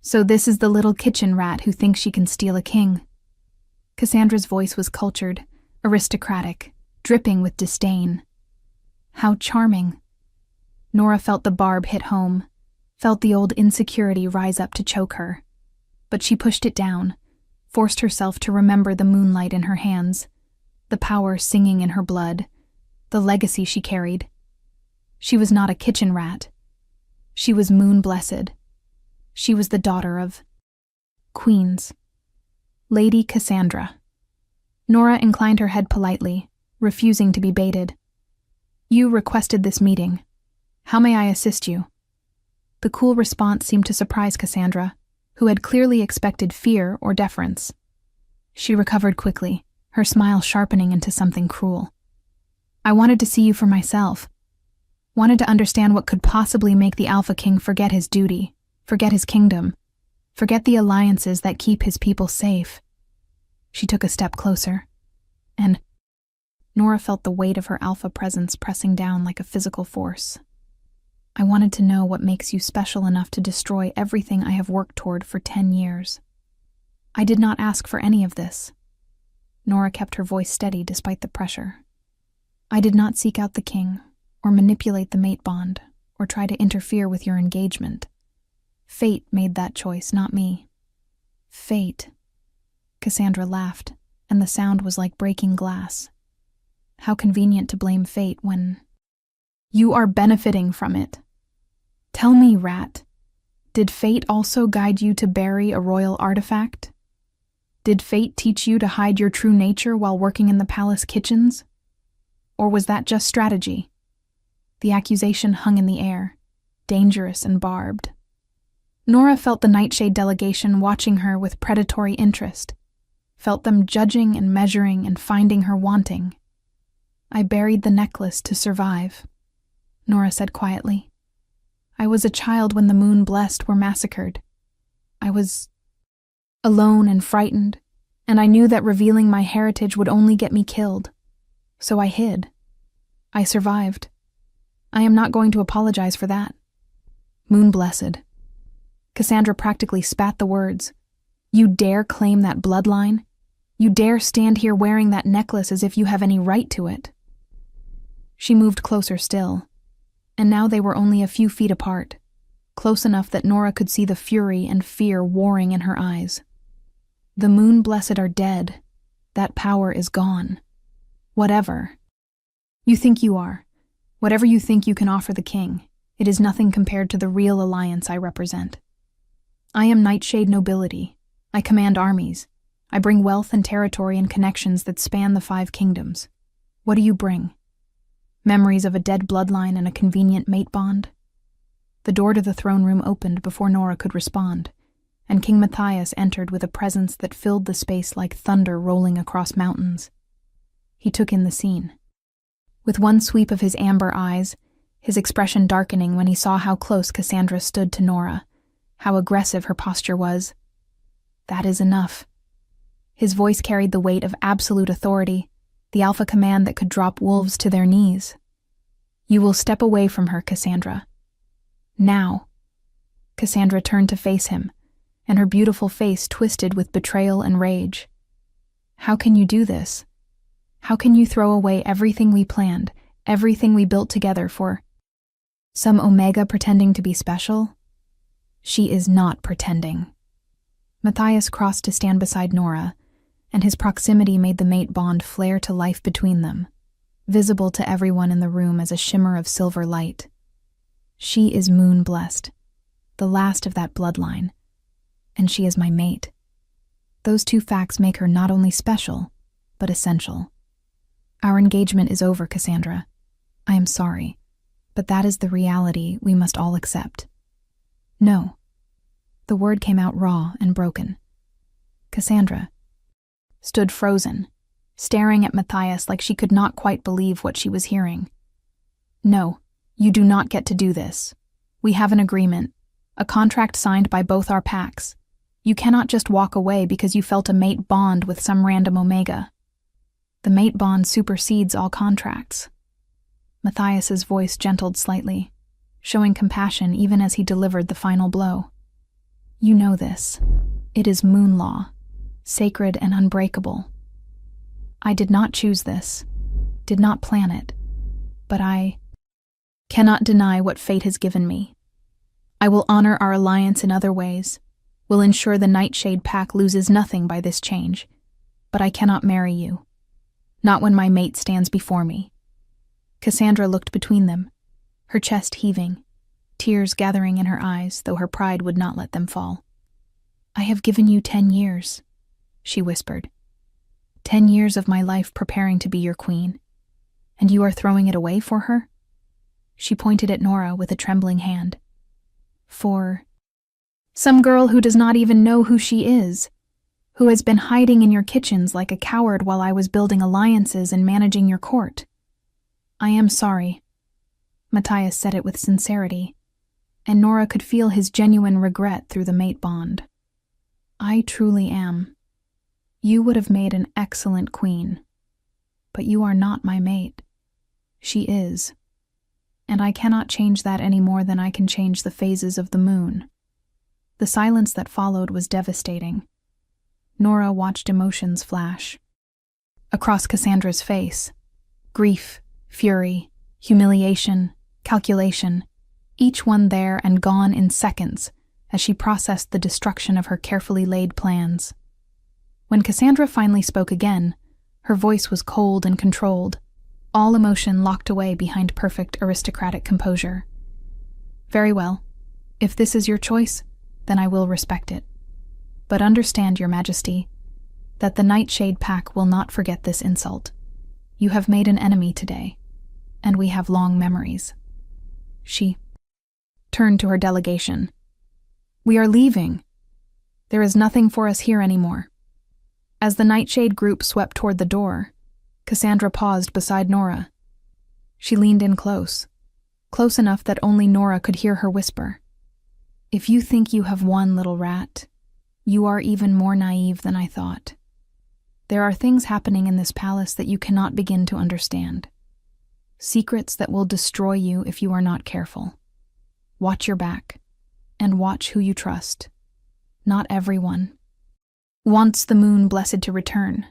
[SPEAKER 1] So this is the little kitchen rat who thinks she can steal a king. Cassandra's voice was cultured, aristocratic, dripping with disdain. How charming. Nora felt the barb hit home, felt the old insecurity rise up to choke her. But she pushed it down, forced herself to remember the moonlight in her hands, the power singing in her blood, the legacy she carried. She was not a kitchen rat. She was moon-blessed. She was the daughter of queens. Lady Cassandra. Nora inclined her head politely, refusing to be baited. You requested this meeting. How may I assist you? The cool response seemed to surprise Cassandra, who had clearly expected fear or deference. She recovered quickly, her smile sharpening into something cruel. I wanted to see you for myself. Wanted to understand what could possibly make the Alpha King forget his duty, forget his kingdom, forget the alliances that keep his people safe. She took a step closer, and Nora felt the weight of her Alpha presence pressing down like a physical force. I wanted to know what makes you special enough to destroy everything I have worked toward for 10 years. I did not ask for any of this. Nora kept her voice steady despite the pressure. I did not seek out the king, or manipulate the mate bond, or try to interfere with your engagement. Fate made that choice, not me. Fate. Cassandra laughed, and the sound was like breaking glass. How convenient to blame fate when you are benefiting from it. Tell me, rat, did fate also guide you to bury a royal artifact? Did fate teach you to hide your true nature while working in the palace kitchens? Or was that just strategy? The accusation hung in the air, dangerous and barbed. Nora felt the Nightshade delegation watching her with predatory interest, felt them judging and measuring and finding her wanting. I buried the necklace to survive, Nora said quietly. I was a child when the moon-blessed were massacred. I was alone and frightened, and I knew that revealing my heritage would only get me killed. So I hid. I survived. I am not going to apologize for that. Moon-blessed. Cassandra practically spat the words. You dare claim that bloodline? You dare stand here wearing that necklace as if you have any right to it? She moved closer still, and now they were only a few feet apart, close enough that Nora could see the fury and fear warring in her eyes. The Moon-Blessed are dead. That power is gone. Whatever you think you are, whatever you think you can offer the king, it is nothing compared to the real alliance I represent. I am Nightshade nobility. I command armies. I bring wealth and territory and connections that span the 5 kingdoms. What do you bring? Memories of a dead bloodline and a convenient mate bond? The door to the throne room opened before Nora could respond, and King Matthias entered with a presence that filled the space like thunder rolling across mountains. He took in the scene. With one sweep of his amber eyes, his expression darkening when he saw how close Cassandra stood to Nora, how aggressive her posture was. That is enough. His voice carried the weight of absolute authority, the alpha command that could drop wolves to their knees. You will step away from her, Cassandra. Now. Cassandra turned to face him, and her beautiful face twisted with betrayal and rage. How can you do this? How can you throw away everything we planned, everything we built together for some Omega pretending to be special? She is not pretending. Matthias crossed to stand beside Nora, and his proximity made the mate bond flare to life between them, visible to everyone in the room as a shimmer of silver light. She is moon-blessed, the last of that bloodline, and she is my mate. Those 2 facts make her not only special, but essential. Our engagement is over, Cassandra. I am sorry, but that is the reality we must all accept. No. The word came out raw and broken. Cassandra stood frozen, staring at Matthias like she could not quite believe what she was hearing. No, you do not get to do this. We have an agreement, a contract signed by both our packs. You cannot just walk away because you felt a mate bond with some random Omega. The mate bond supersedes all contracts. Matthias's voice gentled slightly, showing compassion even as he delivered the final blow. You know this. It is moon law, sacred and unbreakable. I did not choose this, did not plan it, but I cannot deny what fate has given me. I will honor our alliance in other ways, will ensure the Nightshade Pack loses nothing by this change, but I cannot marry you. Not when my mate stands before me. Cassandra looked between them, her chest heaving, tears gathering in her eyes, though her pride would not let them fall. I have given you 10 years, she whispered. 10 years of my life preparing to be your queen, and you are throwing it away for her? She pointed at Nora with a trembling hand. For some girl who does not even know who she is, who has been hiding in your kitchens like a coward while I was building alliances and managing your court. I am sorry. Matthias said it with sincerity, and Nora could feel his genuine regret through the mate bond. I truly am. You would have made an excellent queen, but you are not my mate. She is, and I cannot change that any more than I can change the phases of the moon. The silence that followed was devastating. Nora watched emotions flash across Cassandra's face. Grief, fury, humiliation, calculation, each one there and gone in seconds as she processed the destruction of her carefully laid plans. When Cassandra finally spoke again, her voice was cold and controlled, all emotion locked away behind perfect aristocratic composure. Very well. If this is your choice, then I will respect it. But understand, Your Majesty, that the Nightshade Pack will not forget this insult. You have made an enemy today, and we have long memories. She turned to her delegation. We are leaving. There is nothing for us here anymore. As the Nightshade group swept toward the door, Cassandra paused beside Nora. She leaned in close enough that only Nora could hear her whisper. If you think you have won, little rat, you are even more naive than I thought. There are things happening in this palace that you cannot begin to understand. Secrets that will destroy you if you are not careful. Watch your back, and watch who you trust. Not everyone wants the moon blessed to return.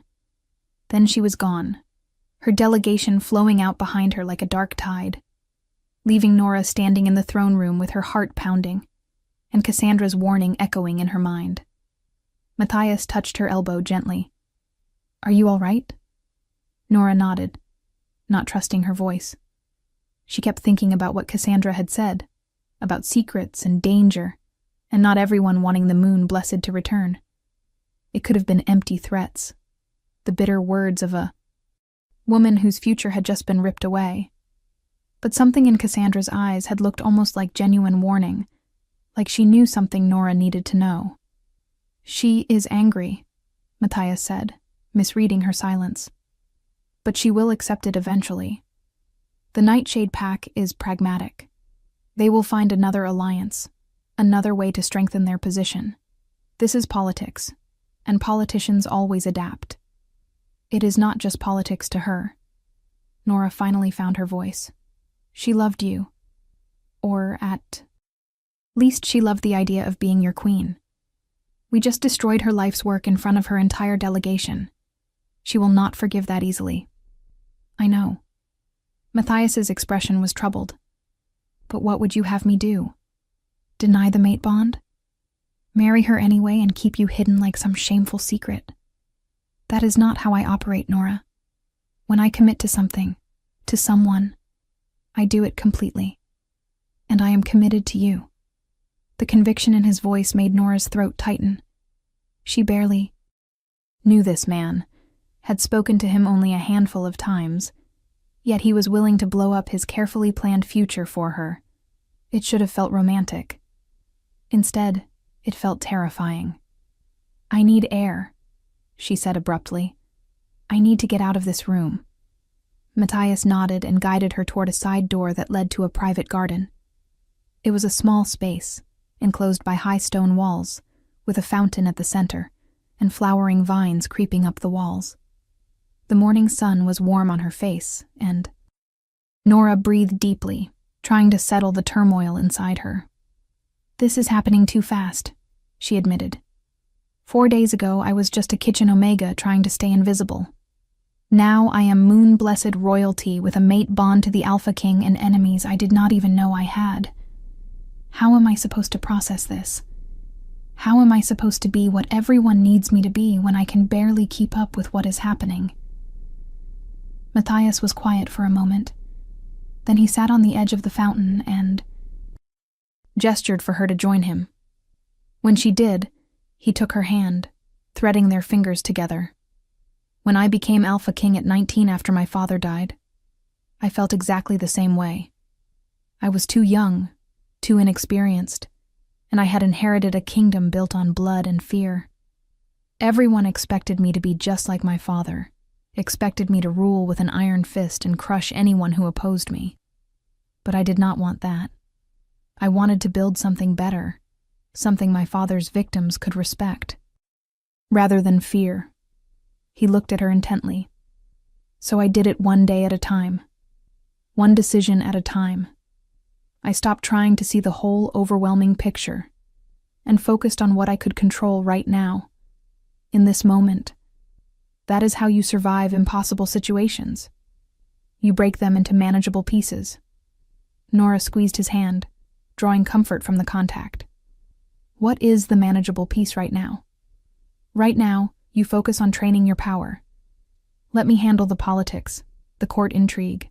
[SPEAKER 1] Then she was gone, her delegation flowing out behind her like a dark tide, leaving Nora standing in the throne room with her heart pounding, and Cassandra's warning echoing in her mind. Matthias touched her elbow gently. "Are you all right?" Nora nodded, not trusting her voice. She kept thinking about what Cassandra had said, about secrets and danger, and not everyone wanting the moon blessed to return. It could have been empty threats, the bitter words of a woman whose future had just been ripped away. But something in Cassandra's eyes had looked almost like genuine warning, like she knew something Nora needed to know. "She is angry," Matthias said, misreading her silence. "But she will accept it eventually. The Nightshade Pack is pragmatic. They will find another alliance, another way to strengthen their position. This is politics, and politicians always adapt. It is not just politics to her." Nora finally found her voice. "She loved you. Or at least she loved the idea of being your queen. We just destroyed her life's work in front of her entire delegation. She will not forgive that easily." "I know." Matthias's expression was troubled. "But what would you have me do? Deny the mate bond? Marry her anyway and keep you hidden like some shameful secret? That is not how I operate, Nora. When I commit to something, to someone, I do it completely. And I am committed to you." The conviction in his voice made Nora's throat tighten. She barely knew this man, had spoken to him only a handful of times, yet he was willing to blow up his carefully planned future for her. It should have felt romantic. Instead, it felt terrifying. "I need air," she said abruptly. "I need to get out of this room." Matthias nodded and guided her toward a side door that led to a private garden. It was a small space, enclosed by high stone walls, with a fountain at the center, and flowering vines creeping up the walls. The morning sun was warm on her face, and Nora breathed deeply, trying to settle the turmoil inside her. "This is happening too fast," she admitted. 4 days ago, I was just a kitchen omega trying to stay invisible. Now I am moon-blessed royalty with a mate bond to the Alpha King and enemies I did not even know I had. How am I supposed to process this? How am I supposed to be what everyone needs me to be when I can barely keep up with what is happening? Matthias was quiet for a moment. Then he sat on the edge of the fountain and gestured for her to join him. When she did, he took her hand, threading their fingers together. "When I became Alpha King at 19 after my father died, I felt exactly the same way. I was too young, too inexperienced, and I had inherited a kingdom built on blood and fear. Everyone expected me to be just like my father, expected me to rule with an iron fist and crush anyone who opposed me. But I did not want that. I wanted to build something better, something my father's victims could respect, rather than fear." He looked at her intently. "So I did it one day at a time, one decision at a time. I stopped trying to see the whole overwhelming picture and focused on what I could control right now, in this moment. That is how you survive impossible situations. You break them into manageable pieces." Nora squeezed his hand, drawing comfort from the contact. "What is the manageable piece right now? Right now, you focus on training your power. Let me handle the politics, the court intrigue,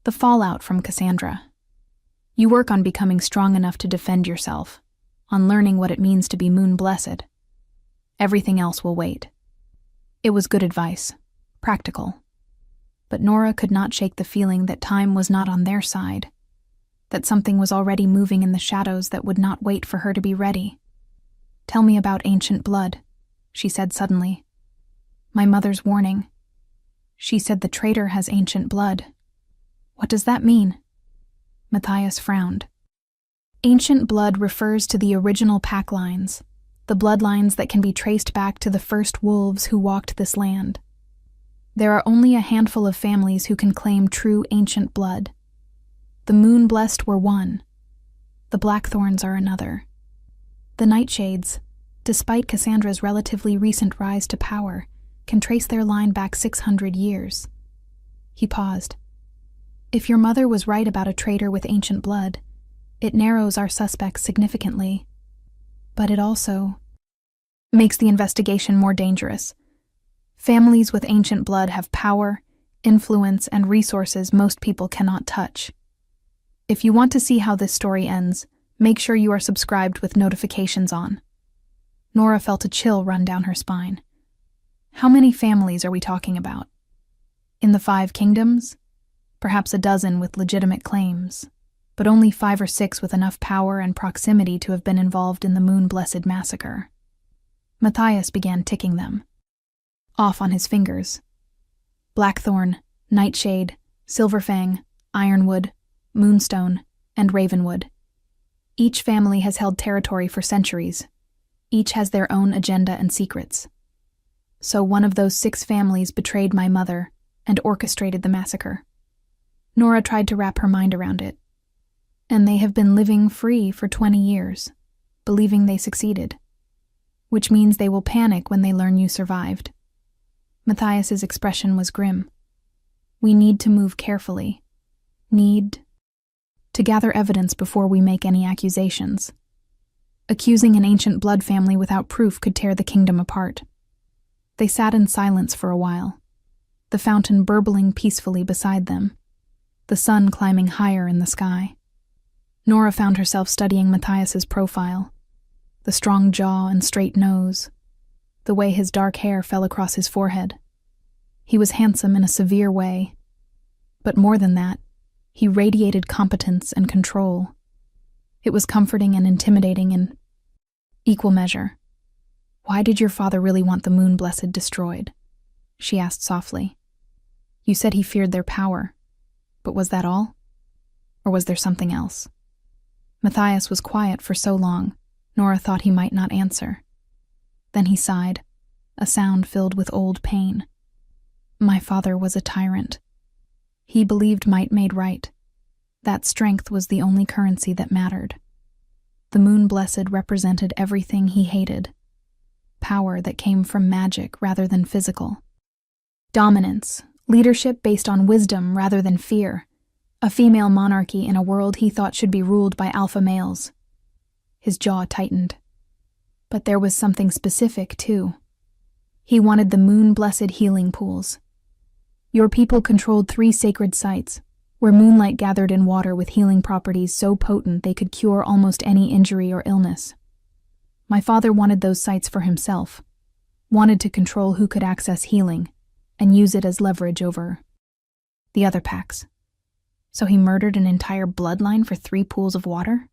[SPEAKER 1] the fallout from Cassandra. You work on becoming strong enough to defend yourself, on learning what it means to be moon-blessed. Everything else will wait." It was good advice, practical. But Nora could not shake the feeling that time was not on their side, that something was already moving in the shadows that would not wait for her to be ready. "Tell me about ancient blood," she said suddenly. "My mother's warning. She said the traitor has ancient blood. What does that mean?" Matthias frowned. Ancient blood refers to the original pack lines, the bloodlines that can be traced back to the first wolves who walked this land. There are only a handful of families who can claim true ancient blood. The moon-blessed were one. The Blackthorns are another. The Nightshades, despite Cassandra's relatively recent rise to power, can trace their line back 600 years. He paused. If your mother was right about a traitor with ancient blood, it narrows our suspects significantly. But it also makes the investigation more dangerous. Families with ancient blood have power, influence, and resources most people cannot touch. If you want to see how this story ends, make sure you are subscribed with notifications on. Nora felt a chill run down her spine. How many families are we talking about? In the 5 kingdoms? Perhaps a dozen with legitimate claims, but only 5 or 6 with enough power and proximity to have been involved in the Moon-Blessed massacre. Matthias began ticking them, off on his fingers. Blackthorn, Nightshade, Silverfang, Ironwood, Moonstone, and Ravenwood. Each family has held territory for centuries. Each has their own agenda and secrets. So one of those 6 families betrayed my mother and orchestrated the massacre. Nora tried to wrap her mind around it. And they have been living free for 20 years, believing they succeeded. Which means they will panic when they learn you survived. Matthias's expression was grim. We need to move carefully. Need to gather evidence before we make any accusations. Accusing an ancient blood family without proof could tear the kingdom apart. They sat in silence for a while, the fountain burbling peacefully beside them, the sun climbing higher in the sky. Nora found herself studying Matthias's profile, the strong jaw and straight nose, the way his dark hair fell across his forehead. He was handsome in a severe way, but more than that, he radiated competence and control. It was comforting and intimidating in equal measure. Why did your father really want the Moon-Blessed destroyed? She asked softly. You said he feared their power, but was that all? Or was there something else? Matthias was quiet for so long, Nora thought he might not answer. Then he sighed, a sound filled with old pain. My father was a tyrant. He believed might made right. That strength was the only currency that mattered. The Moon-Blessed represented everything he hated. Power that came from magic rather than physical. Dominance, leadership based on wisdom rather than fear. A female monarchy in a world he thought should be ruled by alpha males. His jaw tightened. But there was something specific, too. He wanted the Moon-Blessed healing pools. Your people controlled 3 sacred sites, where moonlight gathered in water with healing properties so potent they could cure almost any injury or illness. My father wanted those sites for himself, wanted to control who could access healing, and use it as leverage over the other packs. So he murdered an entire bloodline for 3 pools of water?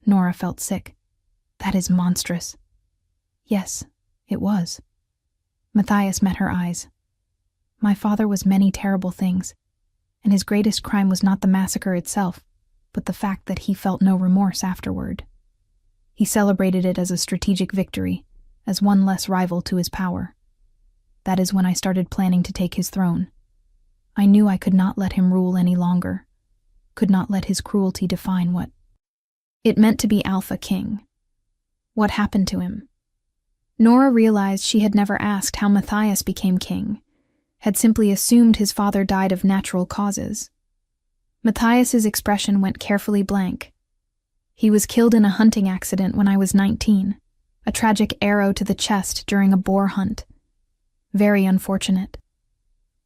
[SPEAKER 1] Nora felt sick. That is monstrous. Yes, it was. Matthias met her eyes. My father was many terrible things, and his greatest crime was not the massacre itself, but the fact that he felt no remorse afterward. He celebrated it as a strategic victory, as one less rival to his power. That is when I started planning to take his throne. I knew I could not let him rule any longer, could not let his cruelty define what it meant to be Alpha King. What happened to him? Nora realized she had never asked how Matthias became king, had simply assumed his father died of natural causes. Matthias's expression went carefully blank. He was killed in a hunting accident when I was 19, a tragic arrow to the chest during a boar hunt. Very unfortunate.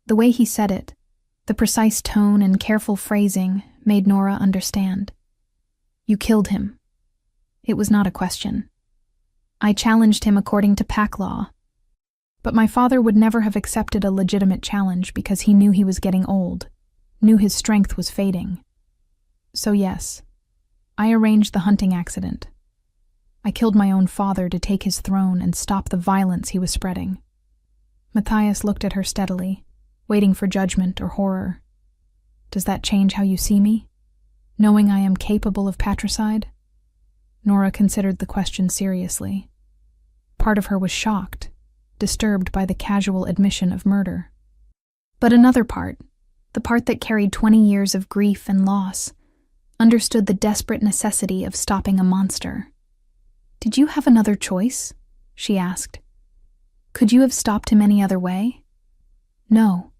[SPEAKER 1] The way he said it, the precise tone and careful phrasing, made Nora understand. You killed him. It was not a question. I challenged him according to pack law. But my father would never have accepted a legitimate challenge because he knew he was getting old, knew his strength was fading. So yes, I arranged the hunting accident. I killed my own father to take his throne and stop the violence he was spreading. Matthias looked at her steadily, waiting for judgment or horror. Does that change how you see me? Knowing I am capable of patricide? Nora considered the question seriously. Part of her was shocked, disturbed by the casual admission of murder. But another part, the part that carried 20 years of grief and loss, understood the desperate necessity of stopping a monster. "Did you have another choice?" she asked. "Could you have stopped him any other way?" "No.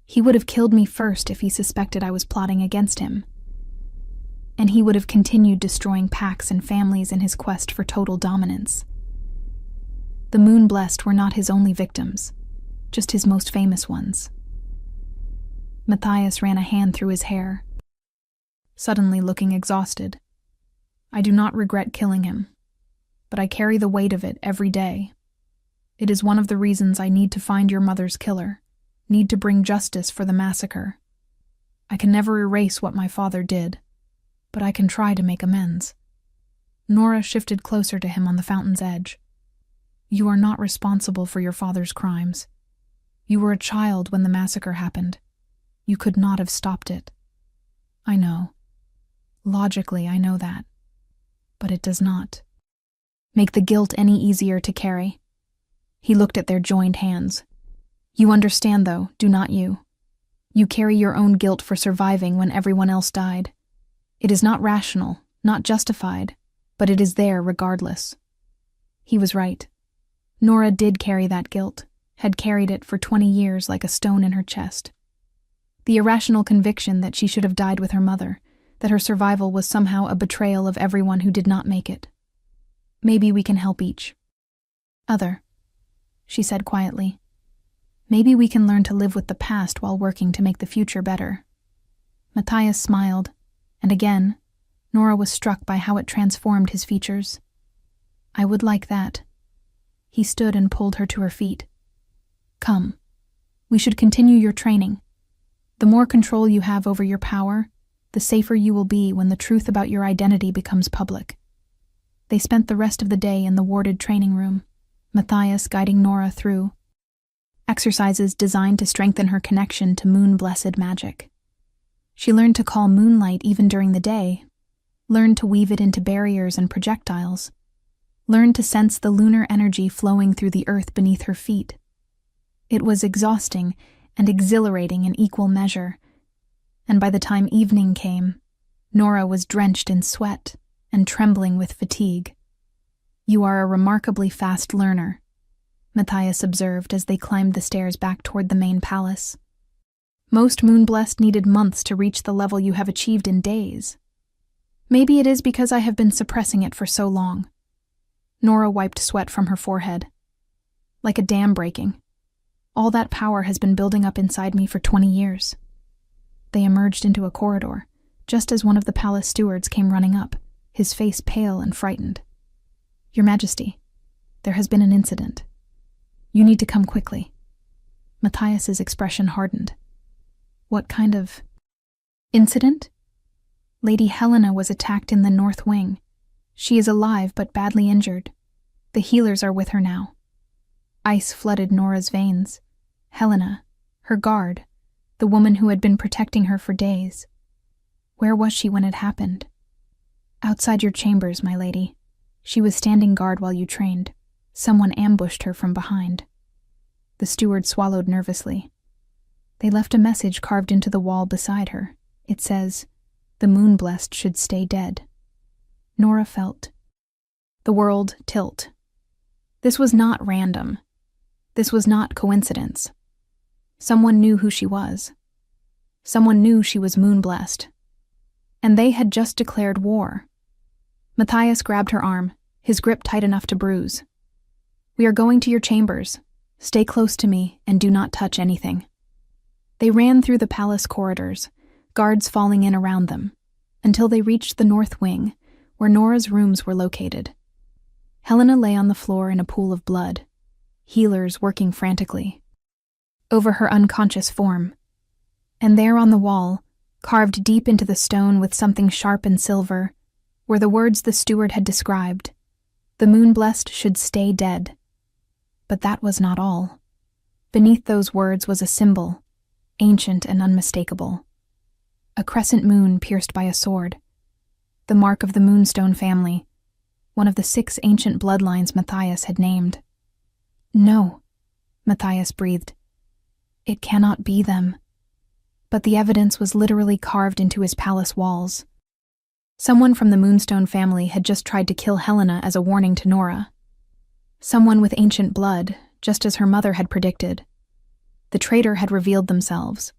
[SPEAKER 1] He would have killed me first if he suspected I was plotting against him. And he would have continued destroying packs and families in his quest for total dominance. The Moon-Blessed were not his only victims, just his most famous ones." Matthias ran a hand through his hair, suddenly looking exhausted. "I do not regret killing him, but I carry the weight of it every day. It is one of the reasons I need to find your mother's killer, need to bring justice for the massacre. I can never erase what my father did, but I can try to make amends." Nora shifted closer to him on the fountain's edge. "You are not responsible for your father's crimes. You were a child when the massacre happened. You could not have stopped it. I know. Logically, I know that. But it does not make the guilt any easier to carry." He looked at their joined hands. "You understand, though, do not you? You carry your own guilt for surviving when everyone else died. It is not rational, not justified, but it is there regardless." He was right. Nora did carry that guilt, had carried it for 20 years like a stone in her chest. The irrational conviction that she should have died with her mother, that her survival was somehow a betrayal of everyone who did not make it. "Maybe we can help each other," she said quietly. "Maybe we can learn to live with the past while working to make the future better." Matthias smiled, and again, Nora was struck by how it transformed his features. "I would like that." He stood and pulled her to her feet. "Come. We should continue your training. The more control you have over your power, the safer you will be when the truth about your identity becomes public." They spent the rest of the day in the warded training room, Matthias guiding Nora through exercises designed to strengthen her connection to moon-blessed magic. She learned to call moonlight even during the day, learned to weave it into barriers and projectiles, learned to sense the lunar energy flowing through the earth beneath her feet. It was exhausting and exhilarating in equal measure, and by the time evening came, Nora was drenched in sweat and trembling with fatigue. "You are a remarkably fast learner," Matthias observed as they climbed the stairs back toward the main palace. "Most Moon-Blessed needed months to reach the level you have achieved in days. Maybe it is because I have been suppressing it for so long." Nora wiped sweat from her forehead. "Like a dam breaking. All that power has been building up inside me for 20 years. They emerged into a corridor, just as one of the palace stewards came running up, his face pale and frightened. "Your Majesty, there has been an incident. You need to come quickly." Matthias's expression hardened. "What kind of incident?" "Lady Helena was attacked in the North Wing. She is alive but badly injured. The healers are with her now." Ice flooded Nora's veins. Helena, her guard, the woman who had been protecting her for days. Where was she when it happened? "Outside your chambers, my lady. She was standing guard while you trained. Someone ambushed her from behind." The steward swallowed nervously. "They left a message carved into the wall beside her. It says, 'The Moon-Blessed should stay dead.'" Nora felt the world tilt. This was not random. This was not coincidence. Someone knew who she was. Someone knew she was Moon-Blessed. And they had just declared war. Matthias grabbed her arm, his grip tight enough to bruise. "We are going to your chambers. Stay close to me and do not touch anything." They ran through the palace corridors, guards falling in around them, until they reached the North Wing, where Nora's rooms were located. Helena lay on the floor in a pool of blood, healers working frantically over her unconscious form. And there on the wall, carved deep into the stone with something sharp and silver, were the words the steward had described. The Moon-Blessed should stay dead. But that was not all. Beneath those words was a symbol, ancient and unmistakable. A crescent moon pierced by a sword. The mark of the Moonstone family, one of the 6 ancient bloodlines Matthias had named. "No," Matthias breathed. "It cannot be them." But the evidence was literally carved into his palace walls. Someone from the Moonstone family had just tried to kill Helena as a warning to Nora. Someone with ancient blood, just as her mother had predicted. The traitor had revealed themselves,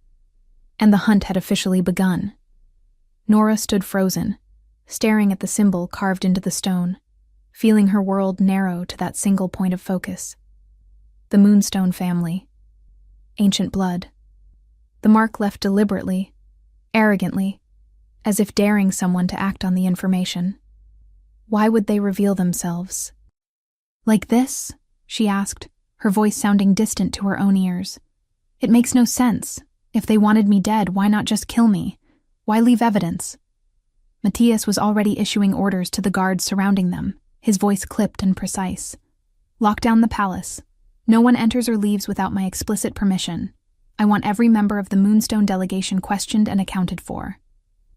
[SPEAKER 1] and the hunt had officially begun. Nora stood frozen, staring at the symbol carved into the stone, feeling her world narrow to that single point of focus. The Moonstone family. Ancient blood. The mark left deliberately, arrogantly, as if daring someone to act on the information. Why would they reveal themselves? Like this? She asked, her voice sounding distant to her own ears. It makes no sense. If they wanted me dead, why not just kill me? Why leave evidence? Matthias was already issuing orders to the guards surrounding them, his voice clipped and precise. Lock down the palace. No one enters or leaves without my explicit permission. I want every member of the Moonstone delegation questioned and accounted for.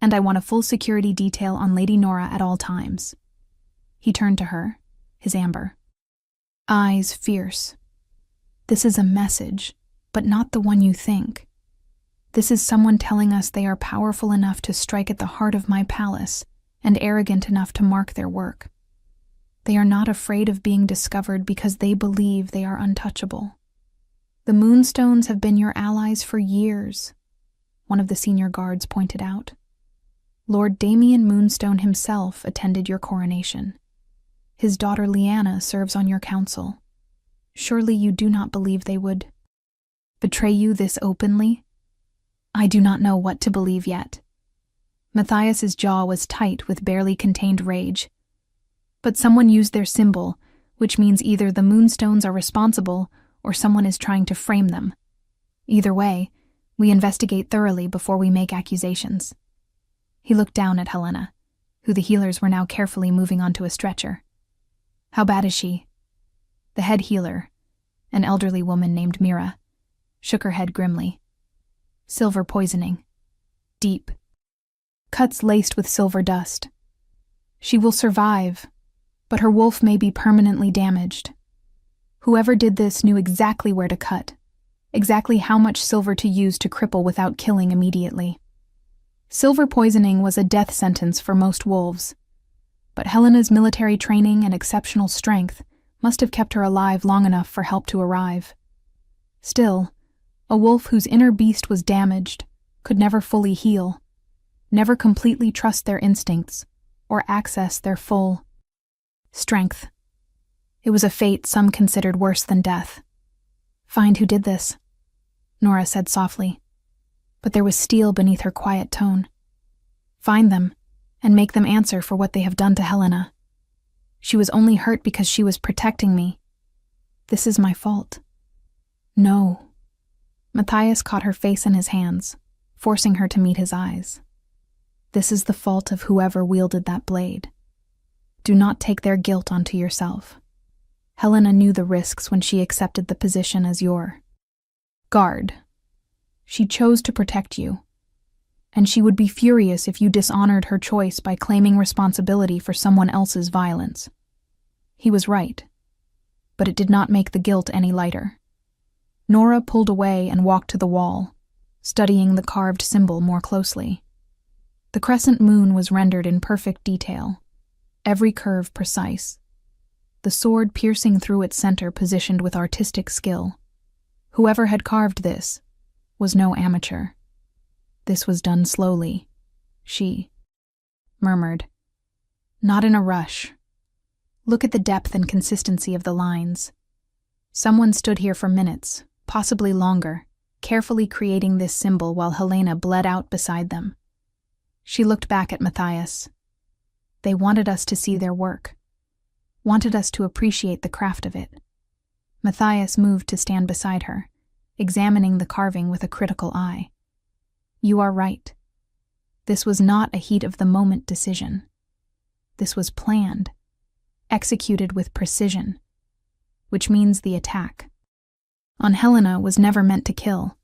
[SPEAKER 1] And I want a full security detail on Lady Nora at all times. He turned to her, his amber eyes fierce. This is a message, but not the one you think. This is someone telling us they are powerful enough to strike at the heart of my palace and arrogant enough to mark their work. They are not afraid of being discovered because they believe they are untouchable. The Moonstones have been your allies for years, one of the senior guards pointed out. Lord Damien Moonstone himself attended your coronation. His daughter Lyanna serves on your council. Surely you do not believe they would betray you this openly? I do not know what to believe yet. Matthias's jaw was tight with barely contained rage. But someone used their symbol, which means either the Moonstones are responsible or someone is trying to frame them. Either way, we investigate thoroughly before we make accusations. He looked down at Helena, who the healers were now carefully moving onto a stretcher. How bad is she? The head healer, an elderly woman named Mira, shook her head grimly. Silver poisoning. Deep. Cuts laced with silver dust. She will survive, but her wolf may be permanently damaged. Whoever did this knew exactly where to cut, exactly how much silver to use to cripple without killing immediately. Silver poisoning was a death sentence for most wolves, but Helena's military training and exceptional strength must have kept her alive long enough for help to arrive. Still, a wolf whose inner beast was damaged could never fully heal, never completely trust their instincts or access their full strength. It was a fate some considered worse than death. Find who did this, Nora said softly, but there was steel beneath her quiet tone. Find them, and make them answer for what they have done to Helena. She was only hurt because she was protecting me. This is my fault. No. Matthias caught her face in his hands, forcing her to meet his eyes. This is the fault of whoever wielded that blade. Do not take their guilt onto yourself. Helena knew the risks when she accepted the position as your guard. She chose to protect you, and she would be furious if you dishonored her choice by claiming responsibility for someone else's violence. He was right, but it did not make the guilt any lighter. Nora pulled away and walked to the wall, studying the carved symbol more closely. The crescent moon was rendered in perfect detail, every curve precise, the sword piercing through its center positioned with artistic skill. Whoever had carved this was no amateur. This was done slowly, she murmured. Not in a rush. Look at the depth and consistency of the lines. Someone stood here for minutes, possibly longer, carefully creating this symbol while Helena bled out beside them. She looked back at Matthias. They wanted us to see their work, wanted us to appreciate the craft of it. Matthias moved to stand beside her, examining the carving with a critical eye. You are right. This was not a heat-of-the-moment decision. This was planned, executed with precision, which means the attack on Helena was never meant to kill.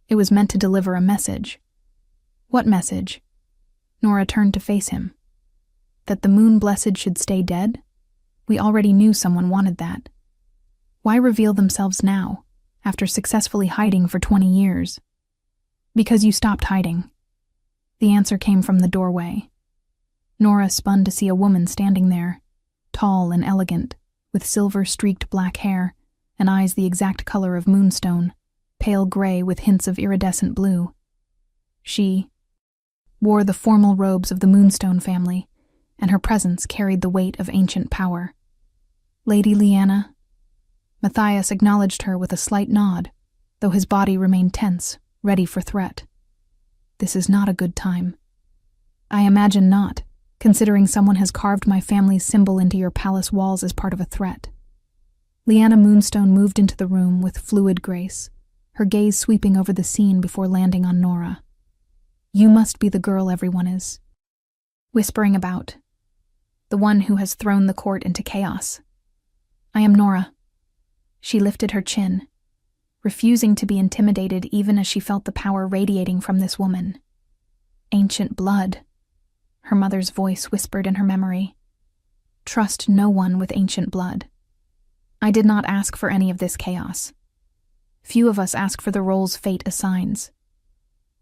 [SPEAKER 1] It was meant to deliver a message. What message? Nora turned to face him. That the Moon Blessed should stay dead? We already knew someone wanted that. Why reveal themselves now, after successfully hiding for 20 years? Because you stopped hiding. The answer came from the doorway. Nora spun to see a woman standing there, tall and elegant, with silver-streaked black hair and eyes the exact color of moonstone, pale gray with hints of iridescent blue. She wore the formal robes of the Moonstone family, and her presence carried the weight of ancient power. "Lady Lyanna." Matthias acknowledged her with a slight nod, though his body remained tense, ready for threat. "This is not a good time." "I imagine not, considering someone has carved my family's symbol into your palace walls as part of a threat." Lyanna Moonstone moved into the room with fluid grace, her gaze sweeping over the scene before landing on Nora. "You must be the girl everyone is whispering about, the one who has thrown the court into chaos." "I am Nora." She lifted her chin, refusing to be intimidated even as she felt the power radiating from this woman. "Ancient blood," her mother's voice whispered in her memory. "Trust no one with ancient blood. I did not ask for any of this chaos. Few of us ask for the roles fate assigns."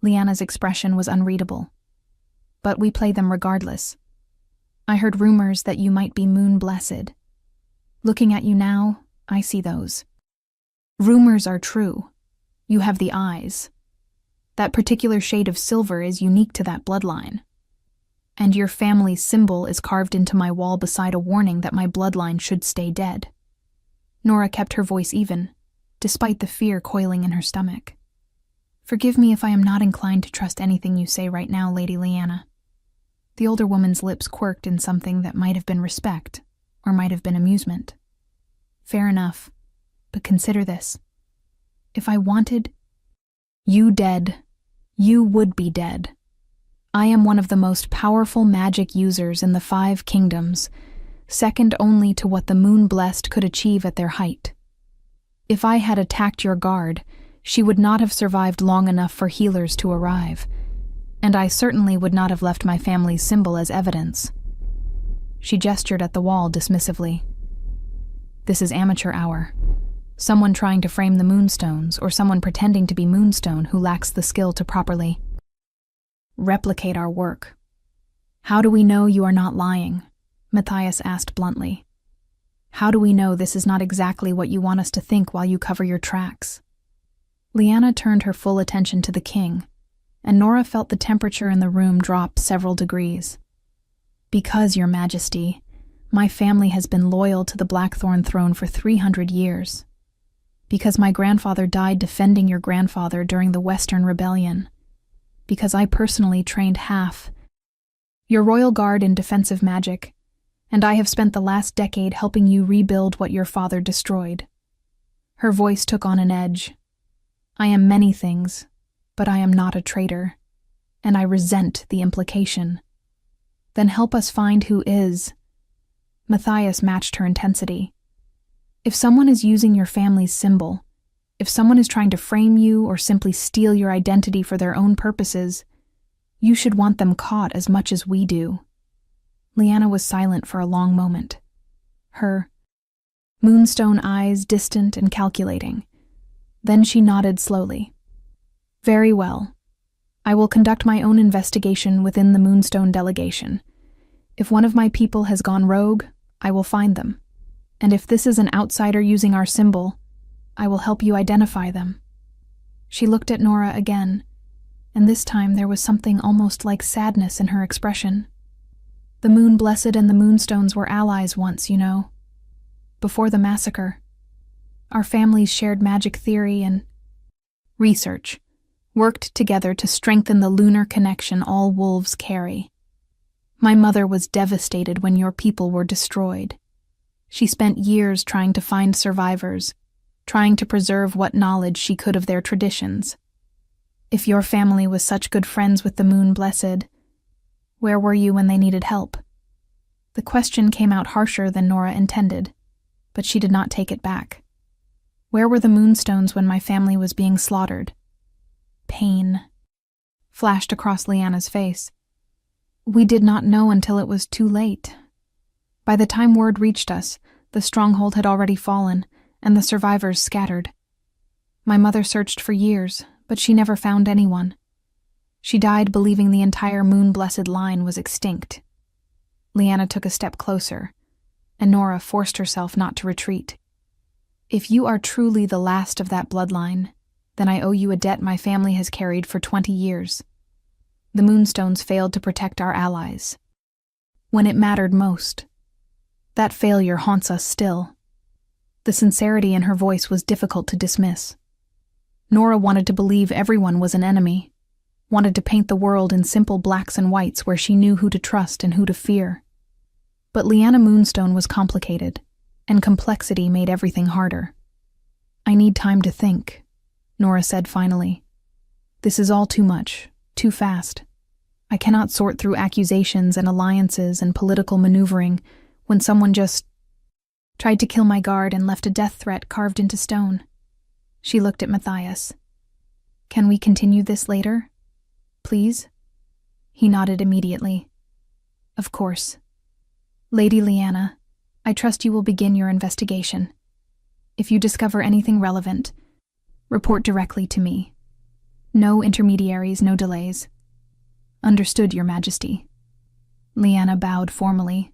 [SPEAKER 1] Lyanna's expression was unreadable. "But we play them regardless. I heard rumors that you might be moon-blessed. Looking at you now, I see those. Rumors are true. You have the eyes. That particular shade of silver is unique to that bloodline. And your family's symbol is carved into my wall beside a warning that my bloodline should stay dead." Nora kept her voice even, despite the fear coiling in her stomach. "Forgive me if I am not inclined to trust anything you say right now, Lady Lyanna." The older woman's lips quirked in something that might have been respect, or might have been amusement. "Fair enough, but consider this. If I wanted you dead, you would be dead. I am one of the most powerful magic users in the 5 kingdoms, second only to what the Moon-Blessed could achieve at their height. If I had attacked your guard, she would not have survived long enough for healers to arrive, and I certainly would not have left my family's symbol as evidence." She gestured at the wall dismissively. "This is amateur hour. Someone trying to frame the moonstones, or someone pretending to be Moonstone who lacks the skill to properly replicate our work." "How do we know you are not lying?" Matthias asked bluntly. "How do we know this is not exactly what you want us to think while you cover your tracks?" Lyanna turned her full attention to the king, and Nora felt the temperature in the room drop several degrees. "Because, Your Majesty, my family has been loyal to the Blackthorn throne for 300 years. Because my grandfather died defending your grandfather during the Western Rebellion. Because I personally trained half your royal guard in defensive magic, and I have spent the last decade helping you rebuild what your father destroyed." Her voice took on an edge. "I am many things, but I am not a traitor, and I resent the implication." "Then help us find who is." Matthias matched her intensity. "If someone is using your family's symbol, if someone is trying to frame you or simply steal your identity for their own purposes, you should want them caught as much as we do." Lyanna was silent for a long moment, her moonstone eyes distant and calculating. Then she nodded slowly. "Very well. I will conduct my own investigation within the Moonstone delegation. If one of my people has gone rogue, I will find them. And if this is an outsider using our symbol, I will help you identify them." She looked at Nora again, and this time there was something almost like sadness in her expression. "The Moon-Blessed and the Moonstones were allies once, you know. Before the massacre. Our families shared magic theory and research, worked together to strengthen the lunar connection all wolves carry. My mother was devastated when your people were destroyed. She spent years trying to find survivors, trying to preserve what knowledge she could of their traditions. If your family was such good friends with the Moon-Blessed, where were you when they needed help?" The question came out harsher than Nora intended, but she did not take it back. "Where were the Moonstones when my family was being slaughtered?" Pain flashed across Lyanna's face. "We did not know until it was too late. By the time word reached us, the stronghold had already fallen, and the survivors scattered. My mother searched for years, but she never found anyone. She died believing the entire Moon-Blessed line was extinct. Leanna took a step closer, and Nora forced herself not to retreat. If you are truly the last of that bloodline, then I owe you a debt my family has carried for 20 years. The Moonstones failed to protect our allies when it mattered most. That failure haunts us still. The sincerity in her voice was difficult to dismiss. Nora wanted to believe everyone was an enemy, wanted to paint the world in simple blacks and whites where she knew who to trust and who to fear. But Leanna Moonstone was complicated, and complexity made everything harder. I need time to think, Nora said finally. This is all too much, too fast. I cannot sort through accusations and alliances and political maneuvering when someone just tried to kill my guard and left a death threat carved into stone. She looked at Matthias. Can we continue this later? Please? He nodded immediately. Of course. Lady Leanna, I trust you will begin your investigation. If you discover anything relevant, report directly to me. No intermediaries, no delays. Understood, Your Majesty. Leanna bowed formally,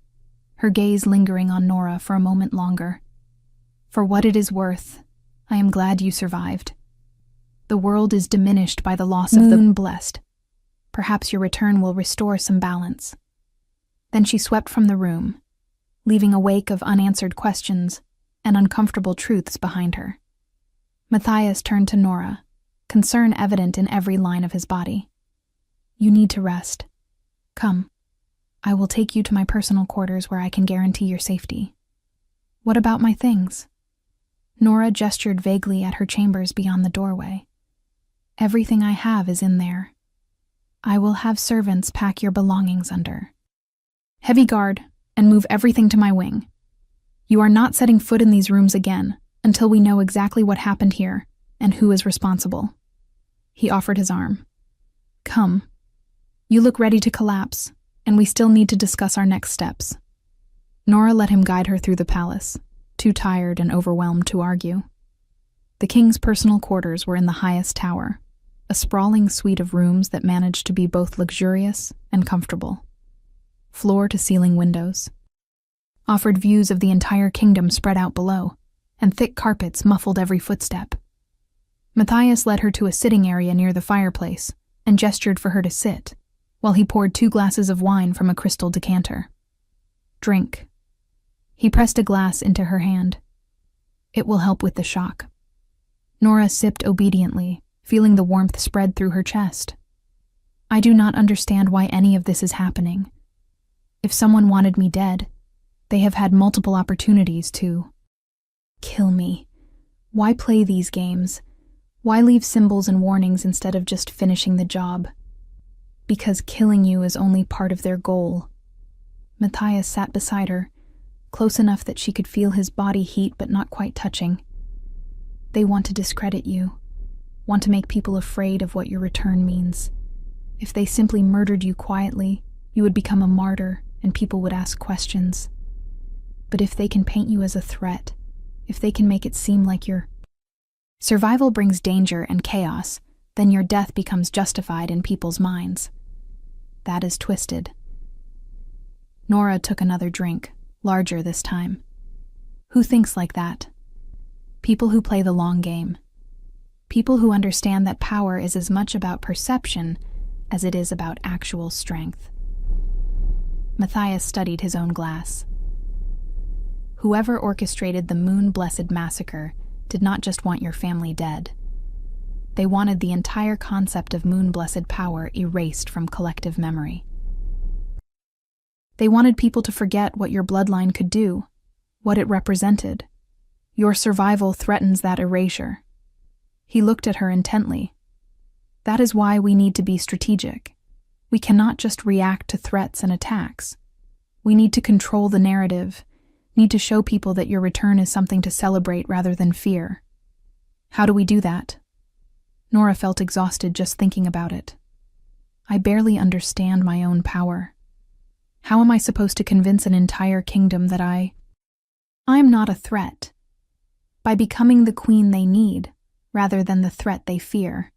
[SPEAKER 1] her gaze lingering on Nora for a moment longer. For what it is worth, I am glad you survived. The world is diminished by the loss of the blessed. Perhaps your return will restore some balance. Then she swept from the room, leaving a wake of unanswered questions and uncomfortable truths behind her. Matthias turned to Nora, concern evident in every line of his body. You need to rest. Come. I will take you to my personal quarters where I can guarantee your safety. What about my things? Nora gestured vaguely at her chambers beyond the doorway. Everything I have is in there. I will have servants pack your belongings under. Heavy guard, and move everything to my wing. You are not setting foot in these rooms again until we know exactly what happened here and who is responsible. He offered his arm. Come. You look ready to collapse, and we still need to discuss our next steps. Nora let him guide her through the palace, too tired and overwhelmed to argue. The king's personal quarters were in the highest tower, a sprawling suite of rooms that managed to be both luxurious and comfortable. Floor-to-ceiling windows offered views of the entire kingdom spread out below, and thick carpets muffled every footstep. Matthias led her to a sitting area near the fireplace and gestured for her to sit, while he poured 2 glasses of wine from a crystal decanter. Drink. He pressed a glass into her hand. It will help with the shock. Nora sipped obediently, feeling the warmth spread through her chest. I do not understand why any of this is happening. If someone wanted me dead, they have had multiple opportunities to kill me. Why play these games? Why leave symbols and warnings instead of just finishing the job? Because killing you is only part of their goal. Matthias sat beside her, close enough that she could feel his body heat but not quite touching. They want to discredit you, want to make people afraid of what your return means. If they simply murdered you quietly, you would become a martyr and people would ask questions. But if they can paint you as a threat, if they can make it seem like your survival brings danger and chaos, then your death becomes justified in people's minds. That is twisted. Nora took another drink, larger this time. Who thinks like that? People who play the long game. People who understand that power is as much about perception as it is about actual strength. Matthias studied his own glass. Whoever orchestrated the moon-blessed massacre did not just want your family dead. They wanted the entire concept of moon-blessed power erased from collective memory. They wanted people to forget what your bloodline could do, what it represented. Your survival threatens that erasure. He looked at her intently. That is why we need to be strategic. We cannot just react to threats and attacks. We need to control the narrative, need to show people that your return is something to celebrate rather than fear. How do we do that? Nora felt exhausted just thinking about it. I barely understand my own power. How am I supposed to convince an entire kingdom that I'm not a threat? By becoming the queen they need, rather than the threat they fear.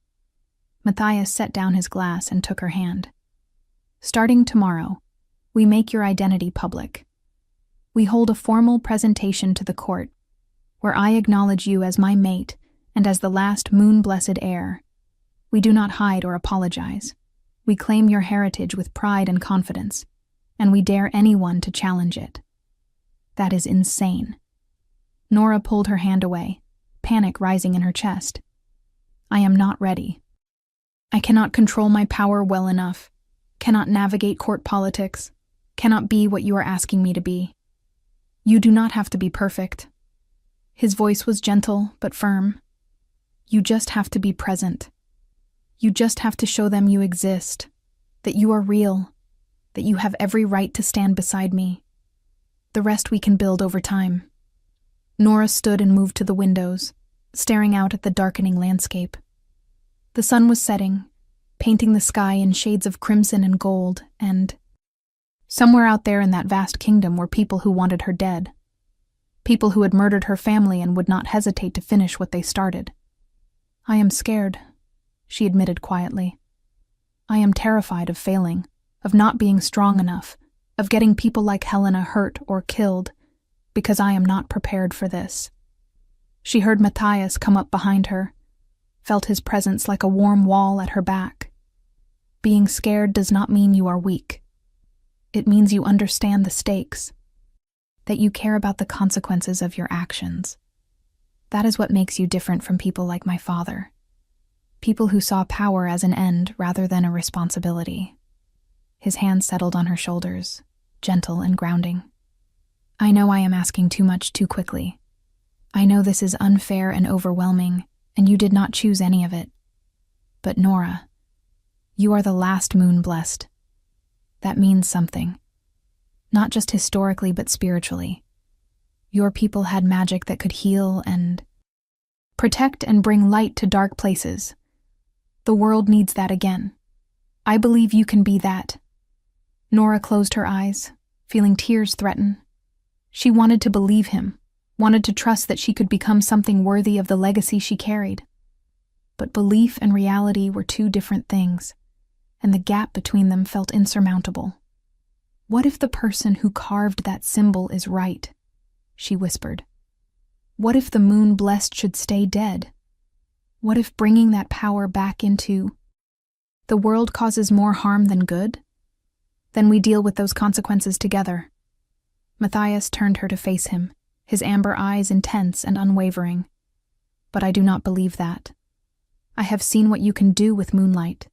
[SPEAKER 1] Matthias set down his glass and took her hand. Starting tomorrow, We make your identity public. We hold a formal presentation to the court, where I acknowledge you as my mate and as the last moon-blessed heir. We do not hide or apologize. We claim your heritage with pride and confidence, and we dare anyone to challenge it. That is insane. Nora pulled her hand away, panic rising in her chest. I am not ready. I cannot control my power well enough, cannot navigate court politics, cannot be what you are asking me to be. You do not have to be perfect. His voice was gentle but firm. You just have to be present. You just have to show them you exist, that you are real, that you have every right to stand beside me. The rest we can build over time. Nora stood and moved to the windows, staring out at the darkening landscape. The sun was setting, painting the sky in shades of crimson and gold, and somewhere out there in that vast kingdom were people who wanted her dead. People who had murdered her family and would not hesitate to finish what they started. I am scared, she admitted quietly. I am terrified of failing, of not being strong enough, of getting people like Helena hurt or killed, because I am not prepared for this. She heard Matthias come up behind her, felt his presence like a warm wall at her back. Being scared does not mean you are weak. It means you understand the stakes, that you care about the consequences of your actions. That is what makes you different from people like my father. People who saw power as an end rather than a responsibility. His hand settled on her shoulders, gentle and grounding. I know I am asking too much too quickly. I know this is unfair and overwhelming, and you did not choose any of it. But Nora, you are the last moon blessed. That means something. Not just historically, but spiritually. Your people had magic that could heal and protect and bring light to dark places. The world needs that again. I believe you can be that. Nora closed her eyes, feeling tears threaten. She wanted to believe him, wanted to trust that she could become something worthy of the legacy she carried. But belief and reality were two different things, and the gap between them felt insurmountable. What if the person who carved that symbol is right? She whispered. What if the moon blessed should stay dead? What if bringing that power back into the world causes more harm than good? Then we deal with those consequences together. Matthias turned her to face him, his amber eyes intense and unwavering. But I do not believe that. I have seen what you can do with moonlight,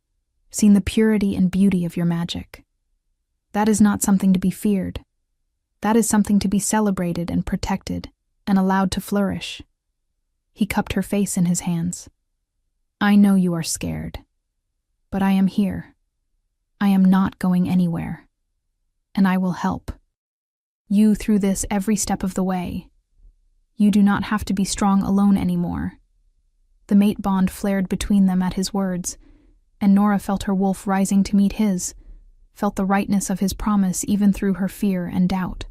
[SPEAKER 1] seen the purity and beauty of your magic. That is not something to be feared. That is something to be celebrated and protected and allowed to flourish. He cupped her face in his hands. I know you are scared, but I am here. I am not going anywhere, and I will help you through this every step of the way. You do not have to be strong alone anymore. The mate bond flared between them at his words, and Nora felt her wolf rising to meet his, felt the rightness of his promise even through her fear and doubt.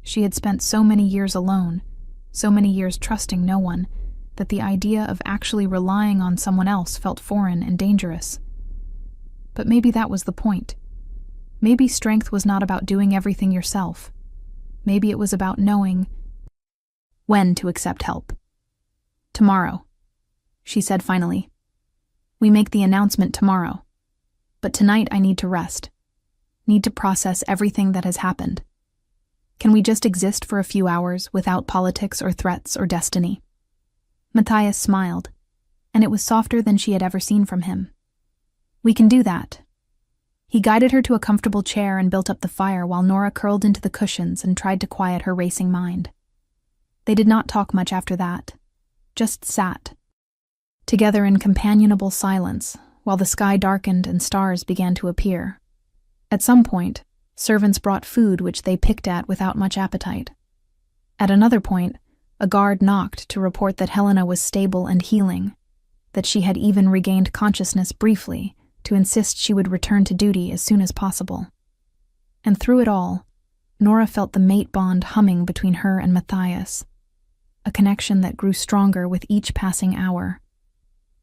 [SPEAKER 1] She had spent so many years alone, so many years trusting no one, that the idea of actually relying on someone else felt foreign and dangerous. But maybe that was the point. Maybe strength was not about doing everything yourself. Maybe it was about knowing when to accept help. Tomorrow, she said finally. We make the announcement tomorrow. But tonight I need to rest. Need to process everything that has happened. Can we just exist for a few hours without politics or threats or destiny? Matthias smiled, and it was softer than she had ever seen from him. We can do that. He guided her to a comfortable chair and built up the fire while Nora curled into the cushions and tried to quiet her racing mind. They did not talk much after that, just sat, together in companionable silence, while the sky darkened and stars began to appear. At some point, servants brought food which they picked at without much appetite. At another point, a guard knocked to report that Helena was stable and healing, that she had even regained consciousness briefly, to insist she would return to duty as soon as possible. And through it all, Nora felt the mate bond humming between her and Matthias, a connection that grew stronger with each passing hour.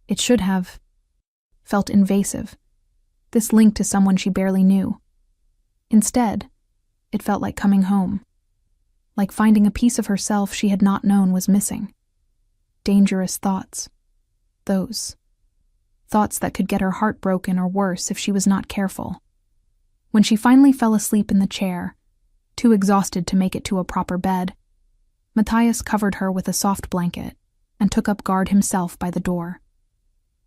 [SPEAKER 1] It should have felt invasive, this link to someone she barely knew. Instead, it felt like coming home, like finding a piece of herself she had not known was missing. Dangerous thoughts. Those. Thoughts that could get her heart broken or worse if she was not careful. When she finally fell asleep in the chair, too exhausted to make it to a proper bed, Matthias covered her with a soft blanket and took up guard himself by the door.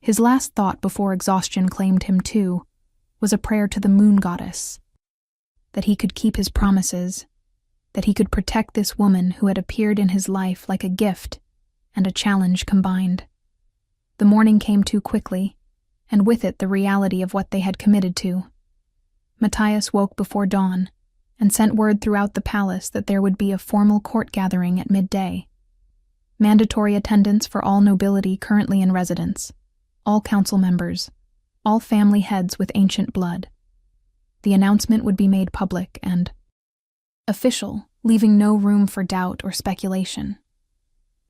[SPEAKER 1] His last thought before exhaustion claimed him too was a prayer to the moon goddess, that he could keep his promises, that he could protect this woman who had appeared in his life like a gift and a challenge combined. The morning came too quickly, and with it the reality of what they had committed to. Matthias woke before dawn and sent word throughout the palace that there would be a formal court gathering at midday. Mandatory attendance for all nobility currently in residence, all council members, all family heads with ancient blood. The announcement would be made public and official, leaving no room for doubt or speculation.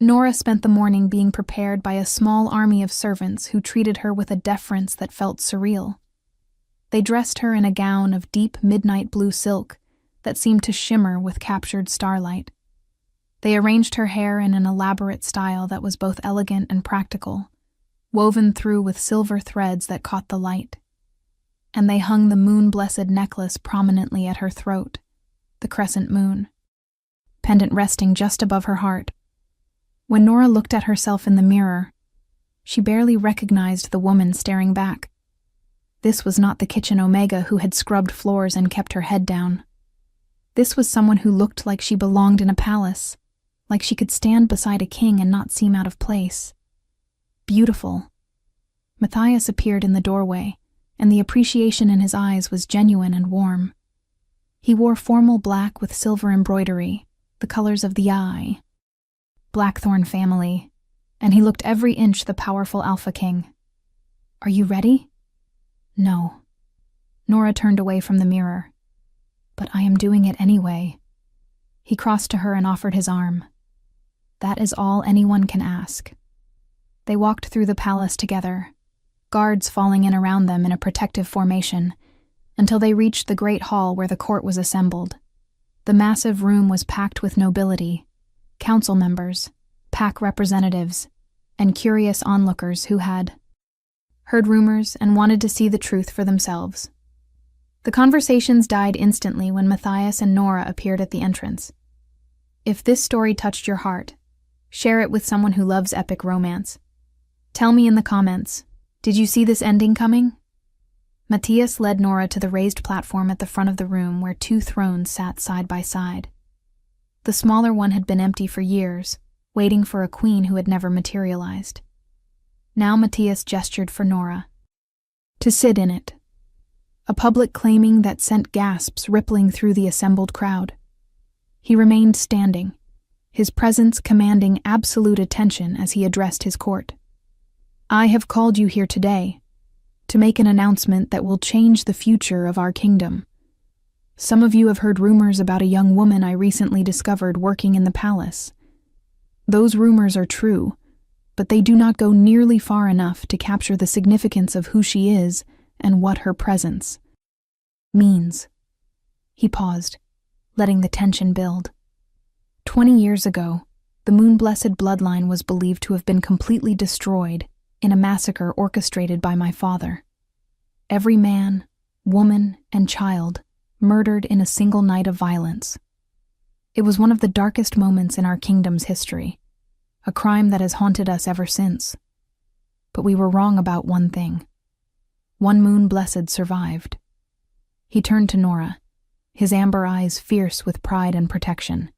[SPEAKER 1] Nora spent the morning being prepared by a small army of servants who treated her with a deference that felt surreal. They dressed her in a gown of deep midnight blue silk that seemed to shimmer with captured starlight. They arranged her hair in an elaborate style that was both elegant and practical, woven through with silver threads that caught the light. And they hung the moon-blessed necklace prominently at her throat, the crescent moon, pendant resting just above her heart. When Nora looked at herself in the mirror, she barely recognized the woman staring back. This was not the kitchen Omega who had scrubbed floors and kept her head down. This was someone who looked like she belonged in a palace, like she could stand beside a king and not seem out of place. Beautiful. Matthias appeared in the doorway, and the appreciation in his eyes was genuine and warm. He wore formal black with silver embroidery, the colors of the eye, Blackthorn family, and he looked every inch the powerful Alpha King. "Are you ready?" "No." Nora turned away from the mirror. "But I am doing it anyway." He crossed to her and offered his arm. That is all anyone can ask. They walked through the palace together, guards falling in around them in a protective formation, until they reached the great hall where the court was assembled. The massive room was packed with nobility, council members, pack representatives, and curious onlookers who had heard rumors and wanted to see the truth for themselves. The conversations died instantly when Matthias and Nora appeared at the entrance. If this story touched your heart, share it with someone who loves epic romance. Tell me in the comments, did you see this ending coming? Matthias led Nora to the raised platform at the front of the room where two thrones sat side by side. The smaller one had been empty for years, waiting for a queen who had never materialized. Now Matthias gestured for Nora to sit in it, a public claiming that sent gasps rippling through the assembled crowd. He remained standing, his presence commanding absolute attention as he addressed his court. "I have called you here today to make an announcement that will change the future of our kingdom. Some of you have heard rumors about a young woman I recently discovered working in the palace. Those rumors are true, but they do not go nearly far enough to capture the significance of who she is and what her presence means." He paused, letting the tension build. 20 years ago, the moon-blessed bloodline was believed to have been completely destroyed in a massacre orchestrated by my father. Every man, woman, and child murdered in a single night of violence. It was one of the darkest moments in our kingdom's history, a crime that has haunted us ever since. But we were wrong about one thing. One moon-blessed survived. He turned to Nora, his amber eyes fierce with pride and protection.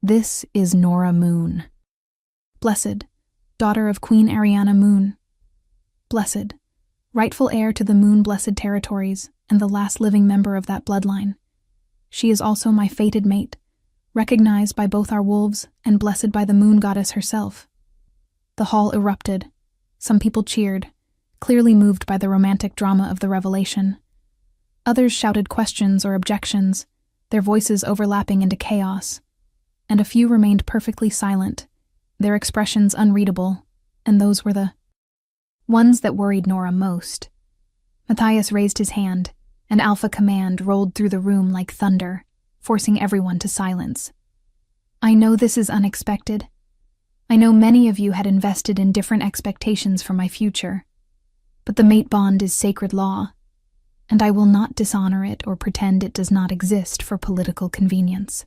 [SPEAKER 1] "This is Nora Moon. Blessed, daughter of Queen Ariana Moon. Blessed, rightful heir to the moon-blessed territories and the last living member of that bloodline. She is also my fated mate, recognized by both our wolves and blessed by the moon goddess herself." The hall erupted. Some people cheered, clearly moved by the romantic drama of the revelation. Others shouted questions or objections, their voices overlapping into chaos. And a few remained perfectly silent, their expressions unreadable, and those were the ones that worried Nora most. Matthias raised his hand, An alpha command rolled through the room like thunder, forcing everyone to silence. I know this is unexpected. I know many of you had invested in different expectations for my future, but the mate bond is sacred law, and I will not dishonor it or pretend it does not exist for political convenience.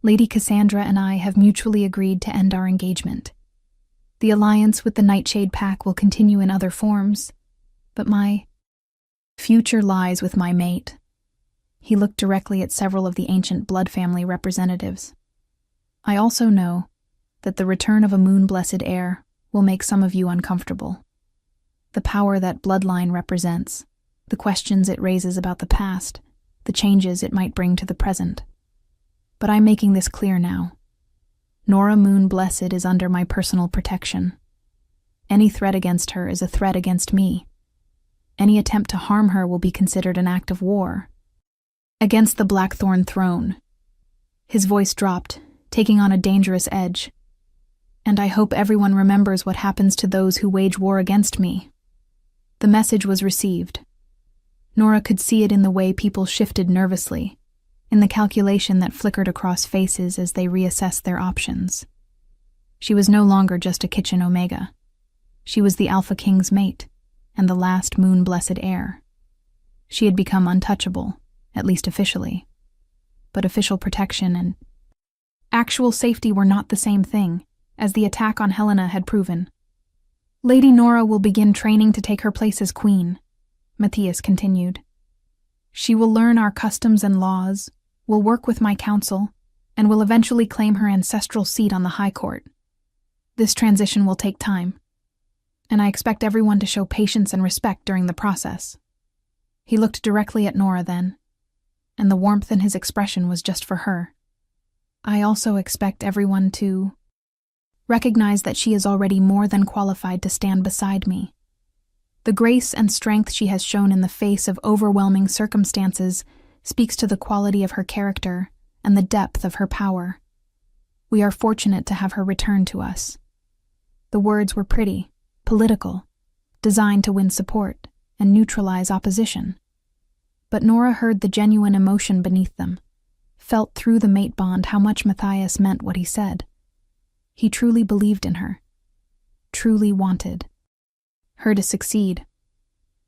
[SPEAKER 1] Lady Cassandra and I have mutually agreed to end our engagement. The alliance with the Nightshade Pack will continue in other forms, but my future lies with my mate. He looked directly at several of the ancient blood family representatives. I also know that the return of a moon-blessed heir will make some of you uncomfortable. The power that bloodline represents, the questions it raises about the past, the changes it might bring to the present. But I'm making this clear now. Nora Moon-blessed is under my personal protection. Any threat against her is a threat against me. Any attempt to harm her will be considered an act of war. Against the Blackthorn throne. His voice dropped, taking on a dangerous edge. And I hope everyone remembers what happens to those who wage war against me. The message was received. Nora could see it in the way people shifted nervously, in the calculation that flickered across faces as they reassessed their options. She was no longer just a kitchen Omega. She was the Alpha King's mate, and the last moon-blessed heir. She had become untouchable, at least officially. But official protection and actual safety were not the same thing, as the attack on Helena had proven. Lady Nora will begin training to take her place as queen, Matthias continued. She will learn our customs and laws, will work with my council, and will eventually claim her ancestral seat on the High Court. This transition will take time, and I expect everyone to show patience and respect during the process. He looked directly at Nora then, and the warmth in his expression was just for her. I also expect everyone to recognize that she is already more than qualified to stand beside me. The grace and strength she has shown in the face of overwhelming circumstances speaks to the quality of her character and the depth of her power. We are fortunate to have her return to us. The words were pretty, political, designed to win support and neutralize opposition. But Nora heard the genuine emotion beneath them, felt through the mate bond how much Matthias meant what he said. He truly believed in her, truly wanted her to succeed.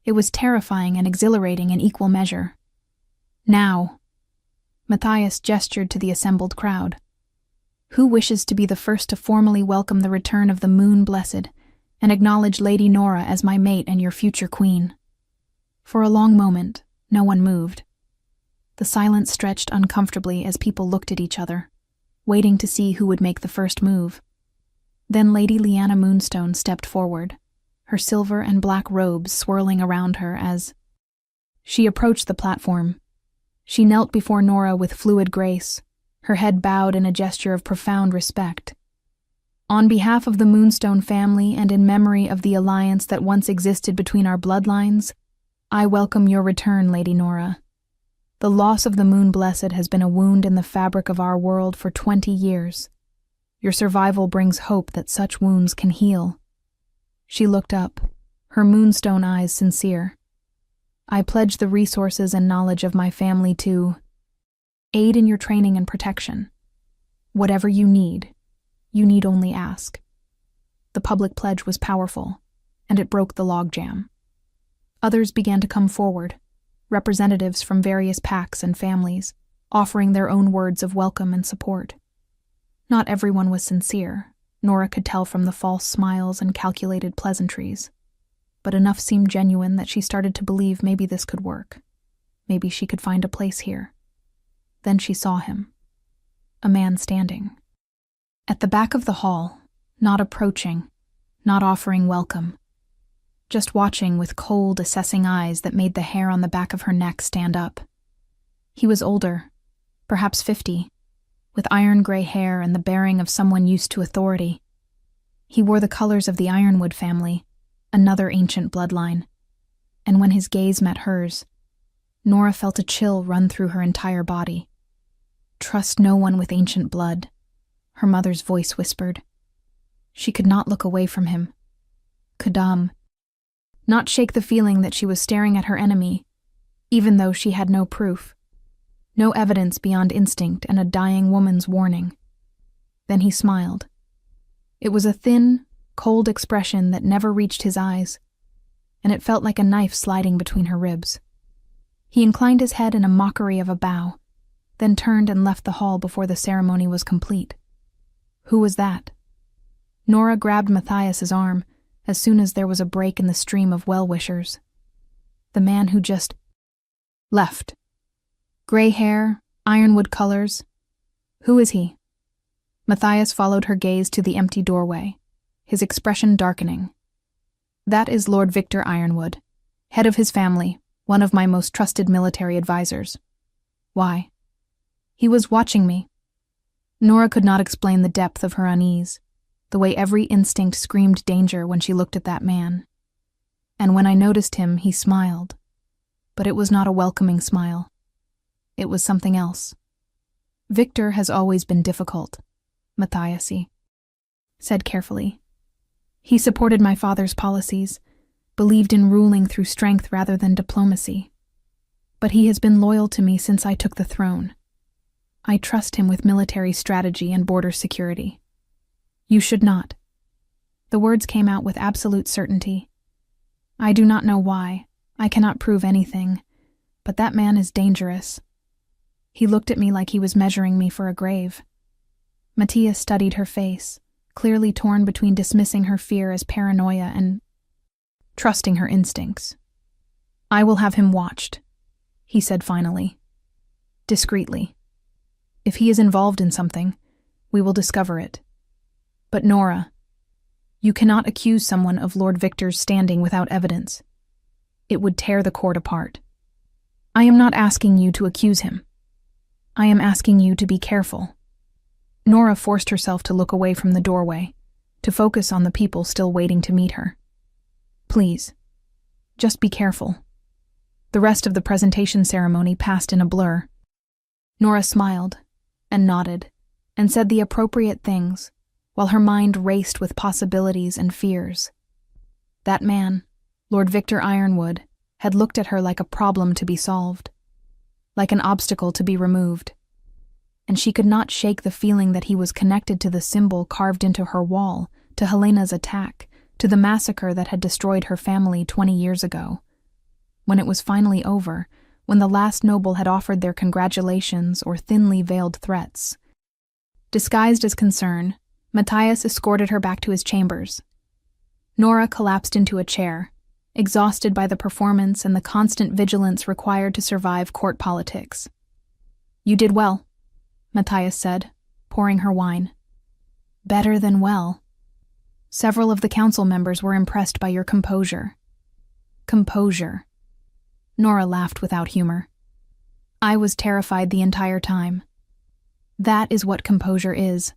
[SPEAKER 1] It was terrifying and exhilarating in equal measure. Now, Matthias gestured to the assembled crowd. Who wishes to be the first to formally welcome the return of the Moon-blessed and acknowledge Lady Nora as my mate and your future queen? For a long moment, no one moved. The silence stretched uncomfortably as people looked at each other, waiting to see who would make the first move. Then Lady Lyanna Moonstone stepped forward, her silver and black robes swirling around her as she approached the platform. She knelt before Nora with fluid grace, her head bowed in a gesture of profound respect. On behalf of the Moonstone family and in memory of the alliance that once existed between our bloodlines, I welcome your return, Lady Nora. The loss of the Moon-blessed has been a wound in the fabric of our world for 20 years. Your survival brings hope that such wounds can heal. She looked up, her moonstone eyes sincere. I pledge the resources and knowledge of my family to aid in your training and protection. Whatever you need only ask. The public pledge was powerful, and it broke the logjam. Others began to come forward, representatives from various packs and families, offering their own words of welcome and support. Not everyone was sincere, Nora could tell from the false smiles and calculated pleasantries, but enough seemed genuine that she started to believe maybe this could work. Maybe she could find a place here. Then she saw him, a man standing. At the back of the hall, not approaching, not offering welcome, just watching with cold, assessing eyes that made the hair on the back of her neck stand up. He was older, perhaps 50, with iron-gray hair and the bearing of someone used to authority. He wore the colors of the Ironwood family, another ancient bloodline, and when his gaze met hers, Nora felt a chill run through her entire body. Trust no one with ancient blood, her mother's voice whispered. She could not look away from him. Could not shake the feeling that she was staring at her enemy, even though she had no proof, no evidence beyond instinct and a dying woman's warning. Then he smiled. It was a thin, cold expression that never reached his eyes, and it felt like a knife sliding between her ribs. He inclined his head in a mockery of a bow, then turned and left the hall before the ceremony was complete. Who was that? Nora grabbed Matthias's arm as soon as there was a break in the stream of well-wishers. The man who just left. Gray hair, ironwood colors. Who is he? Matthias followed her gaze to the empty doorway, his expression darkening. That is Lord Victor Ironwood, head of his family, one of my most trusted military advisors. Why? He was watching me. Nora could not explain the depth of her unease, the way every instinct screamed danger when she looked at that man. And when I noticed him, he smiled. But it was not a welcoming smile. It was something else. Victor has always been difficult, Matthias said carefully. He supported my father's policies, believed in ruling through strength rather than diplomacy. But he has been loyal to me since I took the throne. I trust him with military strategy and border security. You should not. The words came out with absolute certainty. I do not know why. I cannot prove anything. But that man is dangerous. He looked at me like he was measuring me for a grave. Matthias studied her face, clearly torn between dismissing her fear as paranoia and trusting her instincts. I will have him watched, he said finally. Discreetly. If he is involved in something, we will discover it. But Nora, you cannot accuse someone of Lord Victor's standing without evidence. It would tear the court apart. I am not asking you to accuse him. I am asking you to be careful. Nora forced herself to look away from the doorway, to focus on the people still waiting to meet her. Please, just be careful. The rest of the presentation ceremony passed in a blur. Nora smiled and nodded and said the appropriate things, while her mind raced with possibilities and fears. That man, Lord Victor Ironwood, had looked at her like a problem to be solved, like an obstacle to be removed, and she could not shake the feeling that he was connected to the symbol carved into her wall, to Helena's attack, to the massacre that had destroyed her family 20 years ago. When it was finally over, when the last noble had offered their congratulations or thinly veiled threats, disguised as concern, Matthias escorted her back to his chambers. Nora collapsed into a chair, exhausted by the performance and the constant vigilance required to survive court politics. You did well, Matthias said, pouring her wine. Better than well. Several of the council members were impressed by your composure. Composure. Nora laughed without humor. I was terrified the entire time. That is what composure is.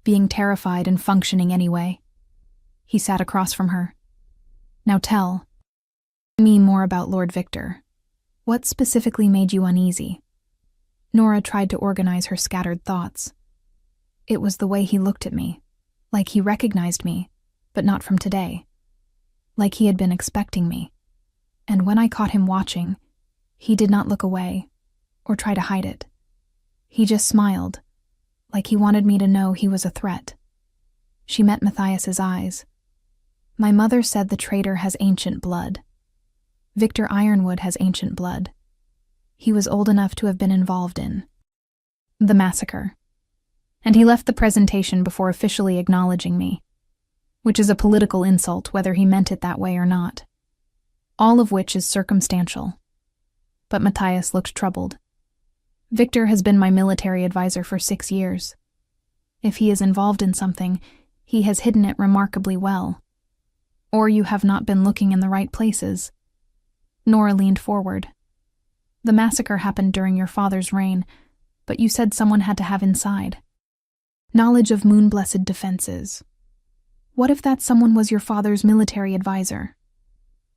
[SPEAKER 1] Being terrified and functioning anyway. He sat across from her. Now tell me more about Lord Victor. What specifically made you uneasy? Nora tried to organize her scattered thoughts. It was the way he looked at me, like he recognized me, but not from today. Like he had been expecting me. And when I caught him watching, he did not look away or try to hide it. He just smiled, like he wanted me to know he was a threat. She met Matthias's eyes. My mother said the traitor has ancient blood. Victor Ironwood has ancient blood. He was old enough to have been involved in the massacre. And he left the presentation before officially acknowledging me, which is a political insult whether he meant it that way or not. All of which is circumstantial. But Matthias looked troubled. Victor has been my military advisor for 6 years. If he is involved in something, he has hidden it remarkably well. Or you have not been looking in the right places. Nora leaned forward. The massacre happened during your father's reign, but you said someone had to have inside. Knowledge of moon-blessed defenses. What if that someone was your father's military advisor?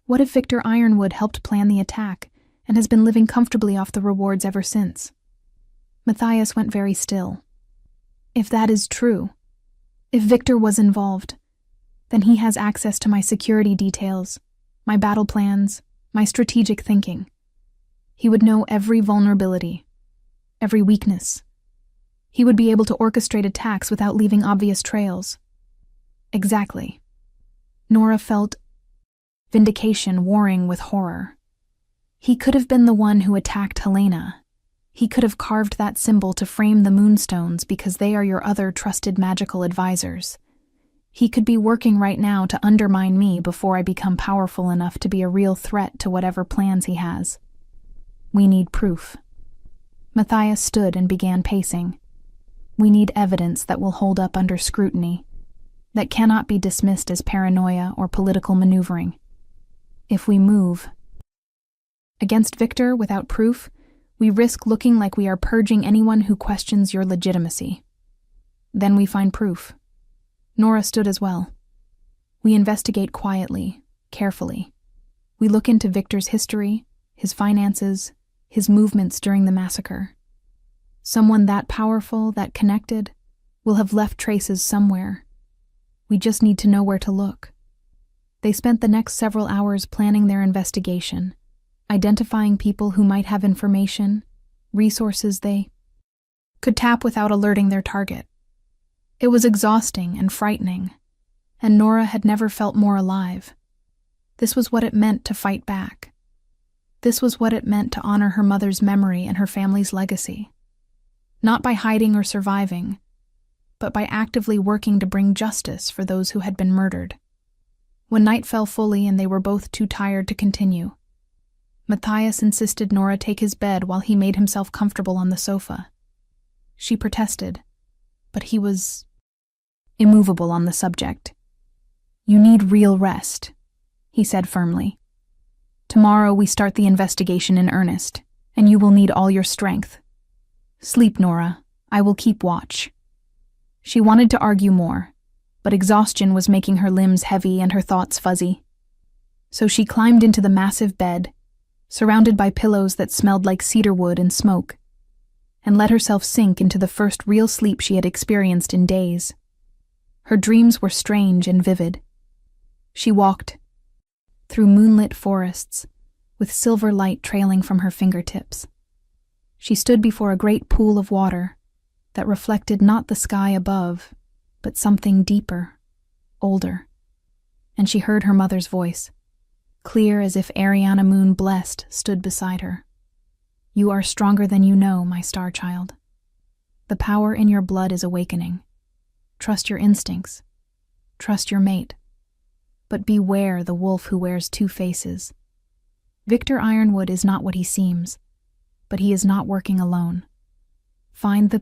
[SPEAKER 1] What if Victor Ironwood helped plan the attack and has been living comfortably off the rewards ever since? Matthias went very still. If that is true, if Victor was involved, then he has access to my security details, my battle plans, my strategic thinking. He would know every vulnerability, every weakness. He would be able to orchestrate attacks without leaving obvious trails. Exactly. Nora felt vindication warring with horror. He could have been the one who attacked Helena. He could have carved that symbol to frame the moonstones because they are your other trusted magical advisors. He could be working right now to undermine me before I become powerful enough to be a real threat to whatever plans he has. We need proof. Matthias stood and began pacing. We need evidence that will hold up under scrutiny, that cannot be dismissed as paranoia or political maneuvering. If we move against Victor without proof, we risk looking like we are purging anyone who questions your legitimacy. Then we find proof. Nora stood as well. We investigate quietly, carefully. We look into Victor's history, his finances, his movements during the massacre. Someone that powerful, that connected, will have left traces somewhere. We just need to know where to look. They spent the next several hours planning their investigation, identifying people who might have information, resources they could tap without alerting their target. It was exhausting and frightening, and Nora had never felt more alive. This was what it meant to fight back. This was what it meant to honor her mother's memory and her family's legacy. Not by hiding or surviving, but by actively working to bring justice for those who had been murdered. When night fell fully and they were both too tired to continue, Matthias insisted Nora take his bed while he made himself comfortable on the sofa. She protested, but he was immovable on the subject. You need real rest, he said firmly. Tomorrow we start the investigation in earnest, and you will need all your strength. Sleep, Nora. I will keep watch. She wanted to argue more, but exhaustion was making her limbs heavy and her thoughts fuzzy. So she climbed into the massive bed, surrounded by pillows that smelled like cedarwood and smoke, and let herself sink into the first real sleep she had experienced in days. Her dreams were strange and vivid. She walked through moonlit forests, with silver light trailing from her fingertips. She stood before a great pool of water that reflected not the sky above, but something deeper, older. And she heard her mother's voice, clear as if Ariana Moon blessed stood beside her. You are stronger than you know, my star child. The power in your blood is awakening. Trust your instincts. Trust your mate. But beware the wolf who wears two faces. Victor Ironwood is not what he seems, but he is not working alone. Find the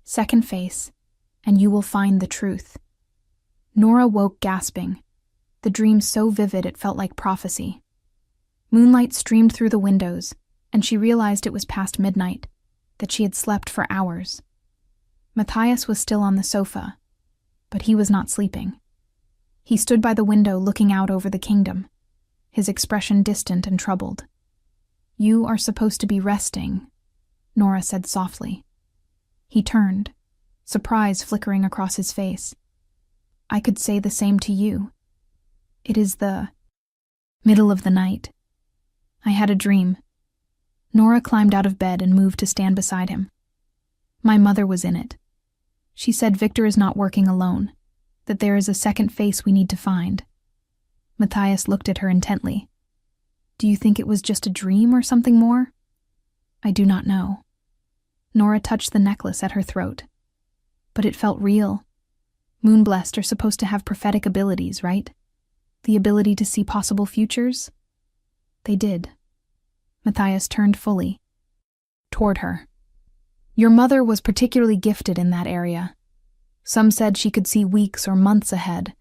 [SPEAKER 1] second face, and you will find the truth. Nora woke gasping, the dream so vivid it felt like prophecy. Moonlight streamed through the windows, and she realized it was past midnight, that she had slept for hours. Matthias was still on the sofa, but he was not sleeping. He stood by the window looking out over the kingdom, his expression distant and troubled. You are supposed to be resting, Nora said softly. He turned, surprise flickering across his face. I could say the same to you. It is the middle of the night. I had a dream. Nora climbed out of bed and moved to stand beside him. My mother was in it. She said Victor is not working alone, that there is a second face we need to find. Matthias looked at her intently. Do you think it was just a dream or something more? I do not know. Nora touched the necklace at her throat. But it felt real. Moonblessed are supposed to have prophetic abilities, right? The ability to see possible futures? They did. Matthias turned fully toward her. Your mother was particularly gifted in that area. Some said she could see weeks or months ahead,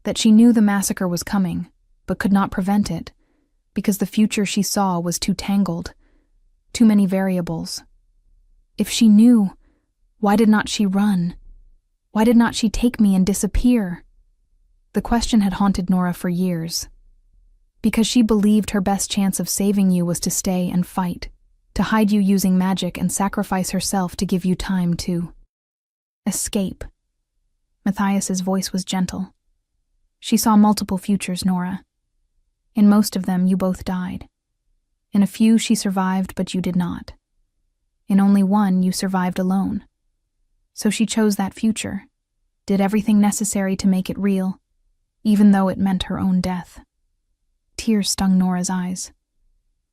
[SPEAKER 1] that she knew the massacre was coming, but could not prevent it, because the future she saw was too tangled, too many variables. If she knew, why did not she run? Why did not she take me and disappear? The question had haunted Nora for years. Because she believed her best chance of saving you was to stay and fight, to hide you using magic and sacrifice herself to give you time to escape. Matthias's voice was gentle. She saw multiple futures, Nora. In most of them, you both died. In a few she survived, but you did not. In only one you survived alone. So she chose that future, did everything necessary to make it real, even though it meant her own death. Tears stung Nora's eyes.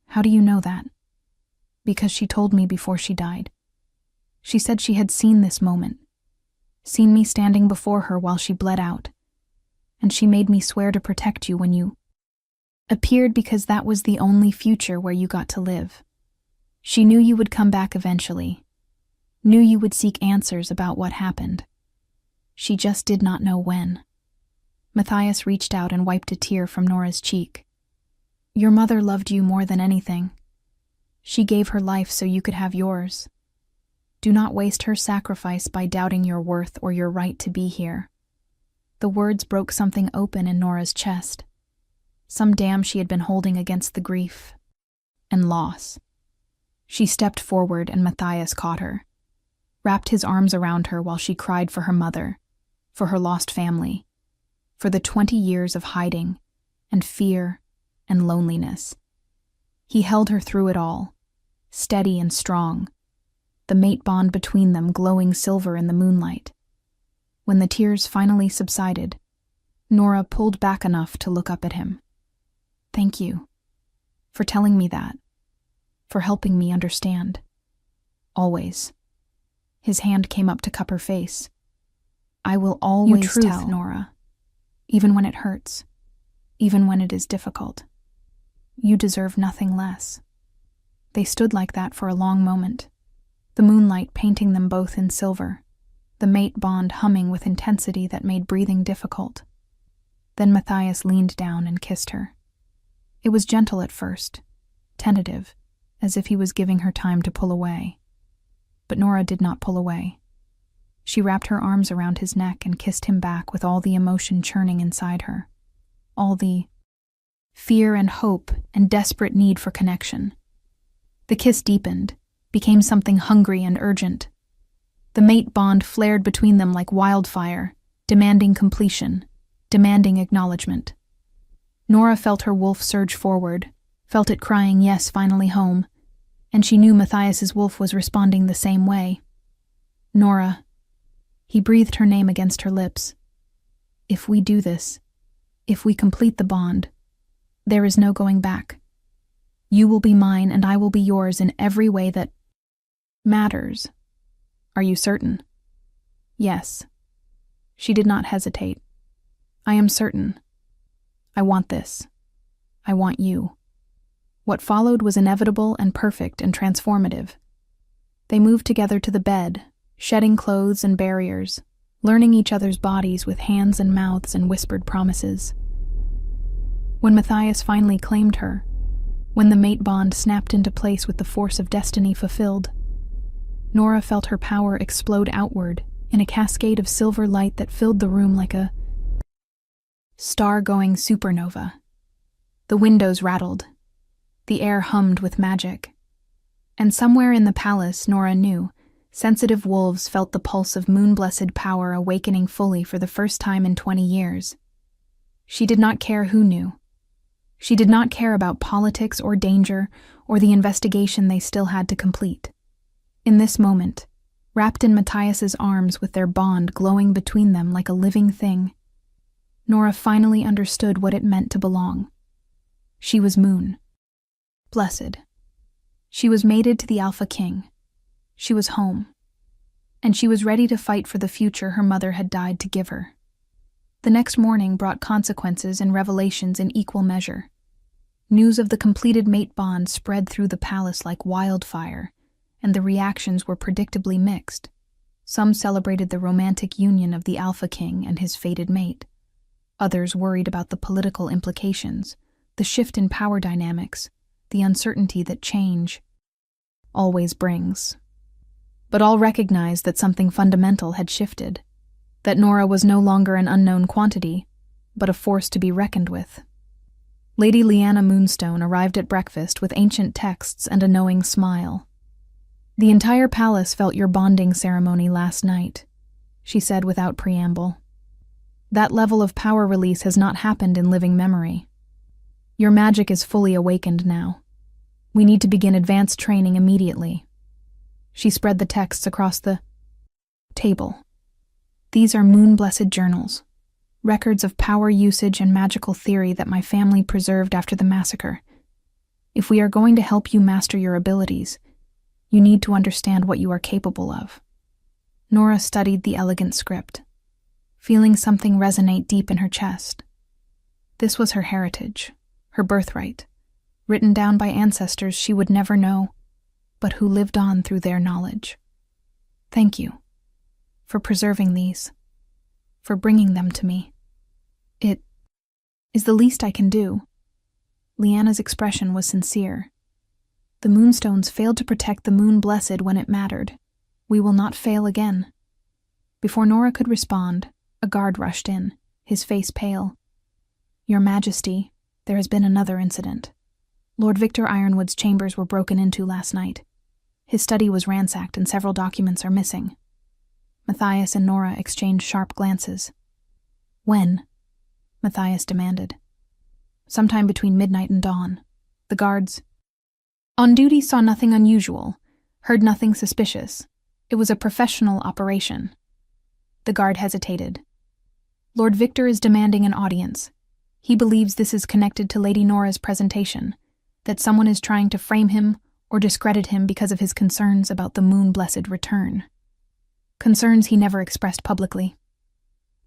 [SPEAKER 1] How do you know that? Because she told me before she died. She said she had seen this moment, seen me standing before her while she bled out, and she made me swear to protect you when you appeared because that was the only future where you got to live. She knew you would come back eventually, knew you would seek answers about what happened. She just did not know when. Matthias reached out and wiped a tear from Nora's cheek. Your mother loved you more than anything. She gave her life so you could have yours. Do not waste her sacrifice by doubting your worth or your right to be here. The words broke something open in Nora's chest, some dam she had been holding against the grief and loss. She stepped forward and Matthias caught her, wrapped his arms around her while she cried for her mother, for her lost family, for the 20 years of hiding and fear and loneliness. He held her through it all, steady and strong, the mate bond between them glowing silver in the moonlight. When the tears finally subsided, Nora pulled back enough to look up at him. Thank you for telling me that, for helping me understand. Always. His hand came up to cup her face. I will always tell, Nora, even when it hurts, even when it is difficult. You deserve nothing less. They stood like that for a long moment, the moonlight painting them both in silver, the mate bond humming with intensity that made breathing difficult. Then Matthias leaned down and kissed her. It was gentle at first, tentative, as if he was giving her time to pull away. But Nora did not pull away. She wrapped her arms around his neck and kissed him back with all the emotion churning inside her, all the fear and hope and desperate need for connection. The kiss deepened, became something hungry and urgent. The mate bond flared between them like wildfire, demanding completion, demanding acknowledgement. Nora felt her wolf surge forward, felt it crying, yes, finally home, and she knew Matthias's wolf was responding the same way. Nora. He breathed her name against her lips. If we do this, if we complete the bond, there is no going back. You will be mine and I will be yours in every way that matters. Are you certain? Yes. She did not hesitate. I am certain. I want this. I want you. What followed was inevitable and perfect and transformative. They moved together to the bed, shedding clothes and barriers, learning each other's bodies with hands and mouths and whispered promises. When Matthias finally claimed her, when the mate bond snapped into place with the force of destiny fulfilled, Nora felt her power explode outward in a cascade of silver light that filled the room like a star-going supernova. The windows rattled. The air hummed with magic. And somewhere in the palace, Nora knew, sensitive wolves felt the pulse of moon-blessed power awakening fully for the first time in 20 years. She did not care who knew. She did not care about politics or danger or the investigation they still had to complete. In this moment, wrapped in Matthias's arms with their bond glowing between them like a living thing, Nora finally understood what it meant to belong. She was Moon. Blessed. She was mated to the Alpha King. She was home. And she was ready to fight for the future her mother had died to give her. The next morning brought consequences and revelations in equal measure. News of the completed mate bond spread through the palace like wildfire, and the reactions were predictably mixed. Some celebrated the romantic union of the Alpha King and his fated mate. Others worried about the political implications, the shift in power dynamics, the uncertainty that change always brings. But all recognized that something fundamental had shifted, that Nora was no longer an unknown quantity, but a force to be reckoned with. Lady Lyanna Moonstone arrived at breakfast with ancient texts and a knowing smile. The entire palace felt your bonding ceremony last night, she said without preamble. That level of power release has not happened in living memory. Your magic is fully awakened now. We need to begin advanced training immediately. She spread the texts across the table. These are moon-blessed journals, records of power usage and magical theory that my family preserved after the massacre. If we are going to help you master your abilities, you need to understand what you are capable of. Nora studied the elegant script, feeling something resonate deep in her chest. This was her heritage, her birthright, written down by ancestors she would never know, but who lived on through their knowledge. Thank you for preserving these, for bringing them to me. It is the least I can do. Leanna's expression was sincere. The moonstones failed to protect the moon blessed when it mattered. We will not fail again. Before Nora could respond, a guard rushed in, his face pale. Your Majesty, there has been another incident. Lord Victor Ironwood's chambers were broken into last night. His study was ransacked and several documents are missing. Matthias and Nora exchanged sharp glances. When? Matthias demanded. Sometime between midnight and dawn. The guards on duty saw nothing unusual, heard nothing suspicious. It was a professional operation. The guard hesitated. Lord Victor is demanding an audience. He believes this is connected to Lady Nora's presentation, that someone is trying to frame him or discredit him because of his concerns about the moon-blessed return. Concerns he never expressed publicly.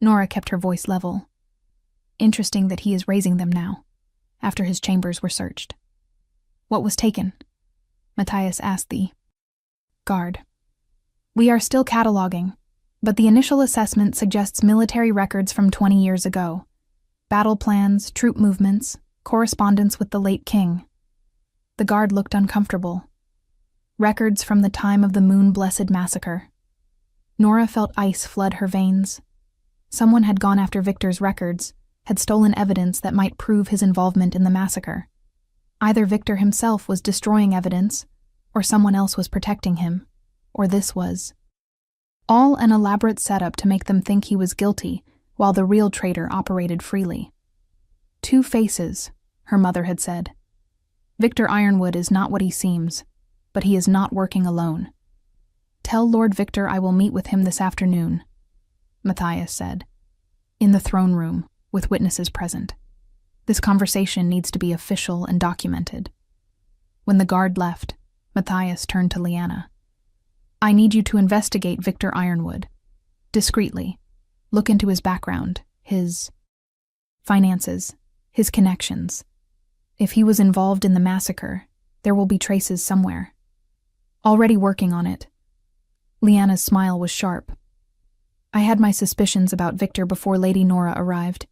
[SPEAKER 1] Nora kept her voice level. Interesting that he is raising them now, after his chambers were searched. What was taken? Matthias asked the guard. We are still cataloging, but the initial assessment suggests military records from 20 years ago. Battle plans, troop movements, correspondence with the late king. The guard looked uncomfortable. Records from the time of the moon-blessed massacre. Nora felt ice flood her veins. Someone had gone after Victor's records, had stolen evidence that might prove his involvement in the massacre. Either Victor himself was destroying evidence, or someone else was protecting him, or this was all an elaborate setup to make them think he was guilty, while the real traitor operated freely. Two faces, her mother had said. Victor Ironwood is not what he seems, but he is not working alone. Tell Lord Victor I will meet with him this afternoon, Matthias said, in the throne room, with witnesses present. This conversation needs to be official and documented. When the guard left, Matthias turned to Leanna. I need you to investigate Victor Ironwood. Discreetly. Look into his background, his finances, his connections. If he was involved in the massacre, there will be traces somewhere. Already working on it. Leanna's smile was sharp. I had my suspicions about Victor before Lady Nora arrived.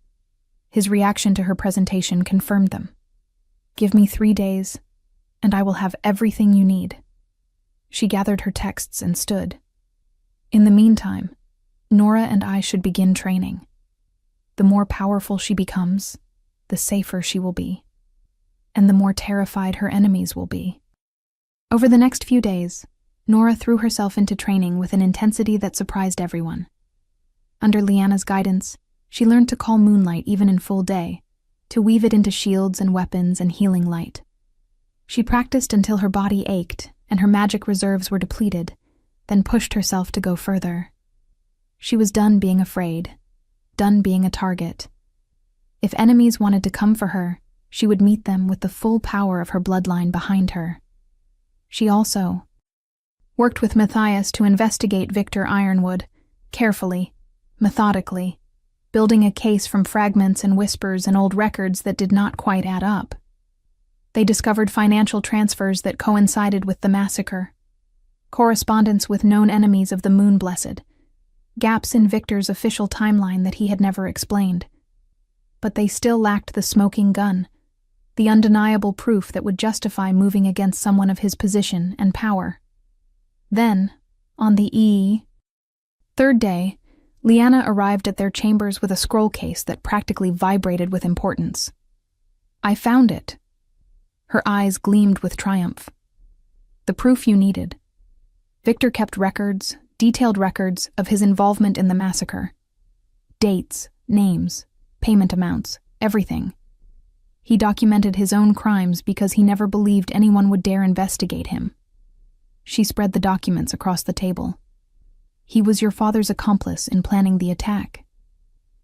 [SPEAKER 1] His reaction to her presentation confirmed them. Give me 3 days, and I will have everything you need. She gathered her texts and stood. In the meantime, Nora and I should begin training. The more powerful she becomes, the safer she will be, and the more terrified her enemies will be. Over the next few days, Nora threw herself into training with an intensity that surprised everyone. Under Leanna's guidance, she learned to call moonlight even in full day, to weave it into shields and weapons and healing light. She practiced until her body ached and her magic reserves were depleted, then pushed herself to go further. She was done being afraid, done being a target. If enemies wanted to come for her, she would meet them with the full power of her bloodline behind her. She also worked with Matthias to investigate Victor Ironwood, carefully, methodically, building a case from fragments and whispers and old records that did not quite add up. They discovered financial transfers that coincided with the massacre, correspondence with known enemies of the Moon Blessed, gaps in Victor's official timeline that he had never explained. But they still lacked the smoking gun, the undeniable proof that would justify moving against someone of his position and power. Then, on the third day, Leanna arrived at their chambers with a scroll case that practically vibrated with importance. I found it. Her eyes gleamed with triumph. The proof you needed. Victor kept records, detailed records, of his involvement in the massacre. Dates, names, payment amounts, everything. He documented his own crimes because he never believed anyone would dare investigate him. She spread the documents across the table. He was your father's accomplice in planning the attack.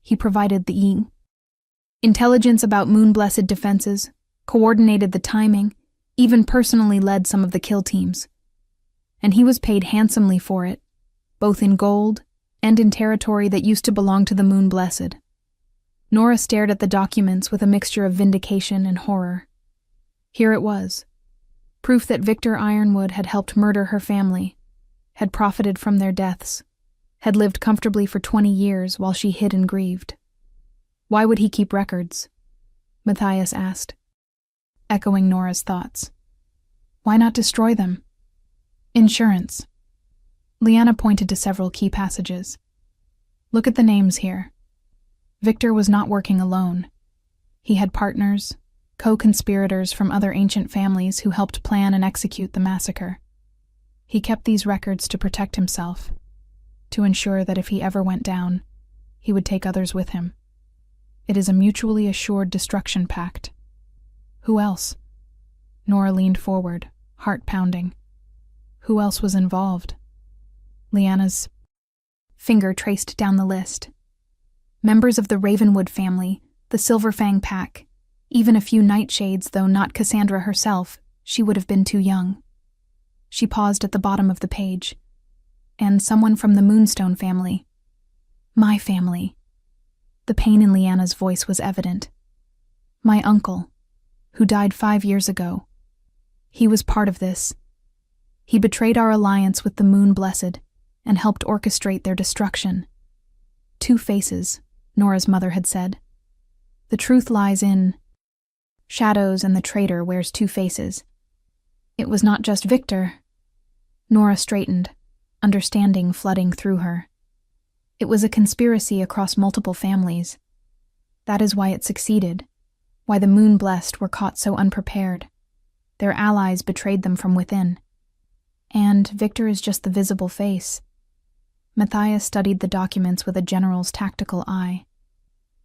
[SPEAKER 1] He provided the intelligence about moon-blessed defenses, coordinated the timing, even personally led some of the kill teams. And he was paid handsomely for it, both in gold and in territory that used to belong to the Moon-Blessed. Nora stared at the documents with a mixture of vindication and horror. Here it was, proof that Victor Ironwood had helped murder her family, had profited from their deaths, had lived comfortably for 20 years while she hid and grieved. Why would he keep records? Matthias asked, echoing Nora's thoughts. Why not destroy them? Insurance. Leanna pointed to several key passages. Look at the names here. Victor was not working alone. He had partners, co-conspirators from other ancient families who helped plan and execute the massacre. He kept these records to protect himself, to ensure that if he ever went down, he would take others with him. It is a mutually assured destruction pact. Who else? Nora leaned forward, heart pounding. Who else was involved? Leanna's finger traced down the list. Members of the Ravenwood family, the Silverfang pack, even a few nightshades, though not Cassandra herself, she would have been too young. She paused at the bottom of the page. And someone from the Moonstone family. My family. The pain in Leanna's voice was evident. My uncle, who died 5 years ago. He was part of this. He betrayed our alliance with the Moon-Blessed and helped orchestrate their destruction. 2 faces, Nora's mother had said. The truth lies in shadows, and the traitor wears 2 faces. It was not just Victor. Nora straightened, understanding flooding through her. It was a conspiracy across multiple families. That is why it succeeded, why the Moon-Blessed were caught so unprepared. Their allies betrayed them from within. And Victor is just the visible face. Matthias studied the documents with a general's tactical eye.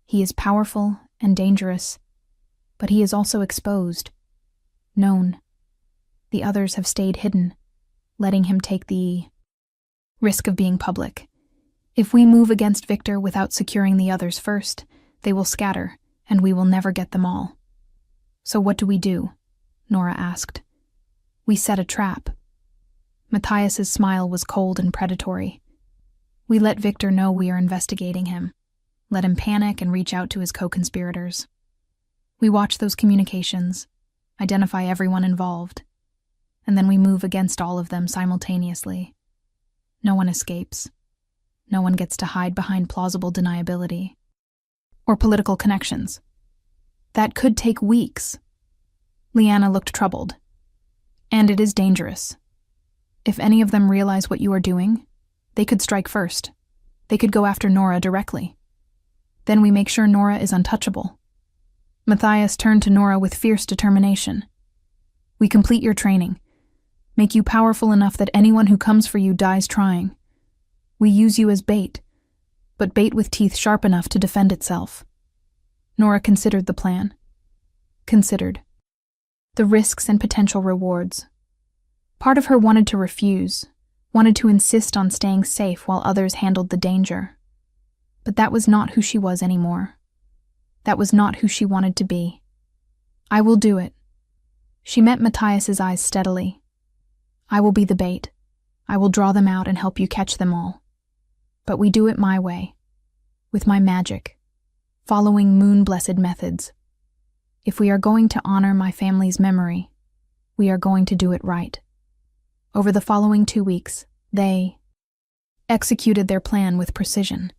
[SPEAKER 1] He is powerful and dangerous, but he is also exposed, known. The others have stayed hidden, letting him take the risk of being public. If we move against Victor without securing the others first, they will scatter, and we will never get them all. So what do? Nora asked. We set a trap. Matthias's smile was cold and predatory. We let Victor know we are investigating him. Let him panic and reach out to his co-conspirators. We watch those communications, identify everyone involved, and then we move against all of them simultaneously. No one escapes. No one gets to hide behind plausible deniability. Or political connections. That could take weeks. Leanna looked troubled. And it is dangerous. If any of them realize what you are doing, they could strike first. They could go after Nora directly. Then we make sure Nora is untouchable. Matthias turned to Nora with fierce determination. We complete your training. Make you powerful enough that anyone who comes for you dies trying. We use you as bait, but bait with teeth sharp enough to defend itself. Nora considered the plan. Considered the risks and potential rewards. Part of her wanted to refuse, wanted to insist on staying safe while others handled the danger. But that was not who she was anymore. That was not who she wanted to be. I will do it. She met Matthias's eyes steadily. I will be the bait. I will draw them out and help you catch them all. But we do it my way, with my magic, following moon-blessed methods. If we are going to honor my family's memory, we are going to do it right. Over the following 2 weeks, they executed their plan with precision.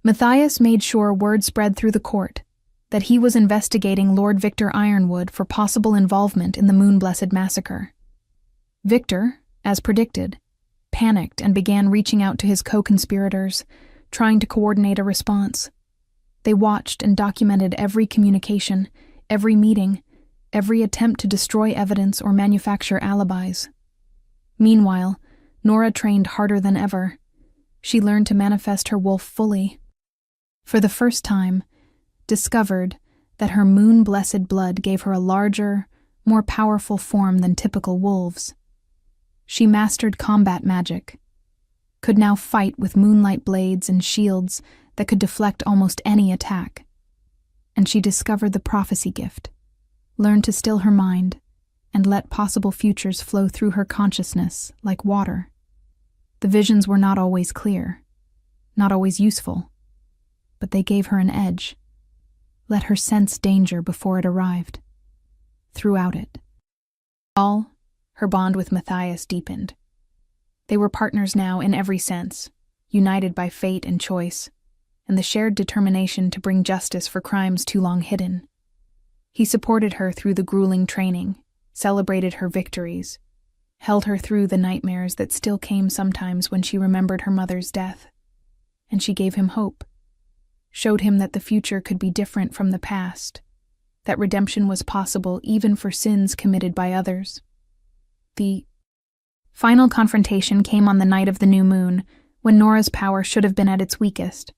[SPEAKER 1] Matthias made sure word spread through the court that he was investigating Lord Victor Ironwood for possible involvement in the Moon-Blessed massacre. Victor, as predicted, panicked and began reaching out to his co-conspirators, trying to coordinate a response. They watched and documented every communication, every meeting, every attempt to destroy evidence or manufacture alibis. Meanwhile, Nora trained harder than ever. She learned to manifest her wolf fully. For the first time, discovered that her moon-blessed blood gave her a larger, more powerful form than typical wolves. She mastered combat magic, could now fight with moonlight blades and shields that could deflect almost any attack. And she discovered the prophecy gift, learned to still her mind, and let possible futures flow through her consciousness like water. The visions were not always clear, not always useful, but they gave her an edge. Let her sense danger before it arrived. Throughout it, her bond with Matthias deepened. They were partners now in every sense, united by fate and choice, and the shared determination to bring justice for crimes too long hidden. He supported her through the grueling training, celebrated her victories, held her through the nightmares that still came sometimes when she remembered her mother's death. And she gave him hope, showed him that the future could be different from the past, that redemption was possible even for sins committed by others. The final confrontation came on the night of the new moon, when Nora's power should have been at its weakest.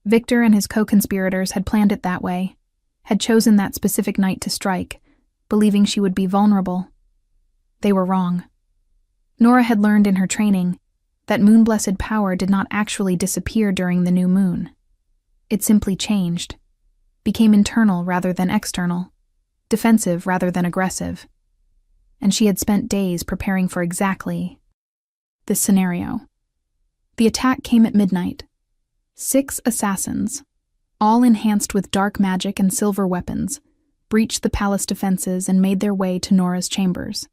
[SPEAKER 1] Victor and his co-conspirators had planned it that way, had chosen that specific night to strike, believing she would be vulnerable. They were wrong. Nora had learned in her training that moon-blessed power did not actually disappear during the new moon. It simply changed, became internal rather than external, defensive rather than aggressive. And she had spent days preparing for exactly this scenario. The attack came at midnight. 6 assassins, all enhanced with dark magic and silver weapons, breached the palace defenses and made their way to Nora's chambers.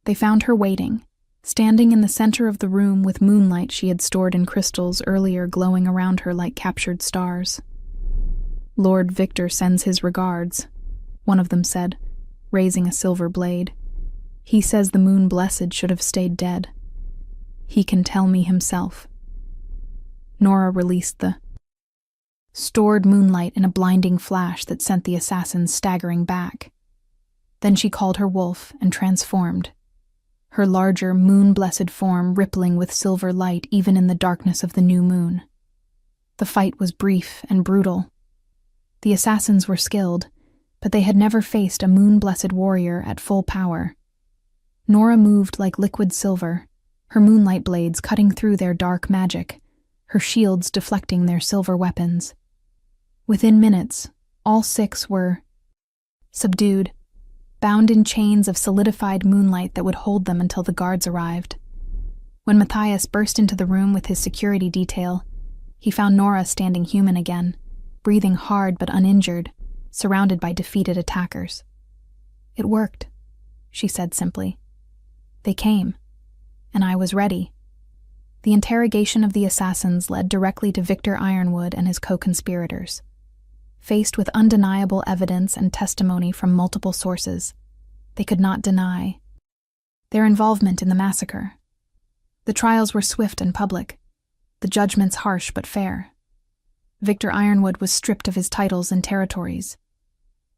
[SPEAKER 1] They found her waiting, standing in the center of the room with moonlight she had stored in crystals earlier glowing around her like captured stars. "Lord Victor sends his regards," one of them said, raising a silver blade. "He says the moon blessed should have stayed dead. He can tell me himself." Nora released the stored moonlight in a blinding flash that sent the assassins staggering back. Then she called her wolf and transformed, her larger, moon-blessed form rippling with silver light even in the darkness of the new moon. The fight was brief and brutal. The assassins were skilled, but they had never faced a moon-blessed warrior at full power. Nora moved like liquid silver, her moonlight blades cutting through their dark magic, her shields deflecting their silver weapons. Within minutes, all 6 were subdued, bound in chains of solidified moonlight that would hold them until the guards arrived. When Matthias burst into the room with his security detail, he found Nora standing human again, breathing hard but uninjured, surrounded by defeated attackers. "It worked," she said simply. "They came, and I was ready." The interrogation of the assassins led directly to Victor Ironwood and his co-conspirators. Faced with undeniable evidence and testimony from multiple sources, they could not deny their involvement in the massacre. The trials were swift and public, the judgments harsh but fair. Victor Ironwood was stripped of his titles and territories,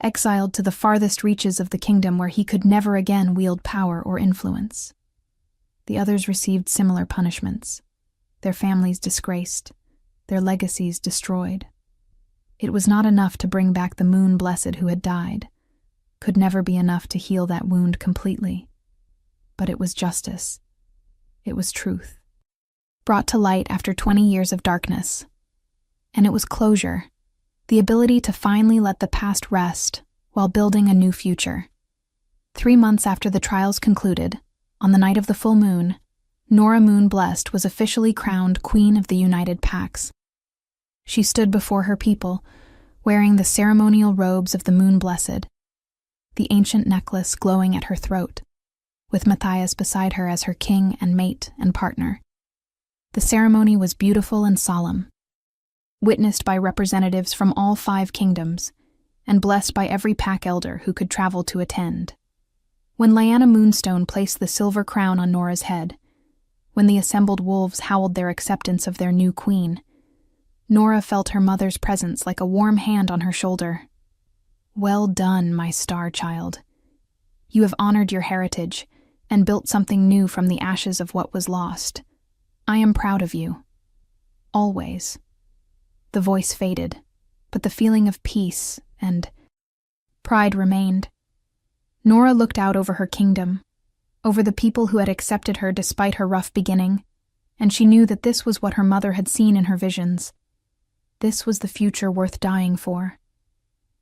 [SPEAKER 1] exiled to the farthest reaches of the kingdom where he could never again wield power or influence. The others received similar punishments, their families disgraced, their legacies destroyed. It was not enough to bring back the moon blessed who had died, could never be enough to heal that wound completely. But it was justice. It was truth, brought to light after 20 years of darkness. And it was closure, the ability to finally let the past rest while building a new future. 3 months after the trials concluded, on the night of the full moon, Nora Moon Blessed was officially crowned Queen of the United Pax. She stood before her people, wearing the ceremonial robes of the Moon Blessed, the ancient necklace glowing at her throat, with Matthias beside her as her king and mate and partner. The ceremony was beautiful and solemn, witnessed by representatives from all 5 kingdoms, and blessed by every pack elder who could travel to attend. When Lyanna Moonstone placed the silver crown on Nora's head, when the assembled wolves howled their acceptance of their new queen, Nora felt her mother's presence like a warm hand on her shoulder. "Well done, my star child. You have honored your heritage and built something new from the ashes of what was lost. I am proud of you. Always." The voice faded, but the feeling of peace and pride remained. Nora looked out over her kingdom, over the people who had accepted her despite her rough beginning, and she knew that this was what her mother had seen in her visions. This was the future worth dying for.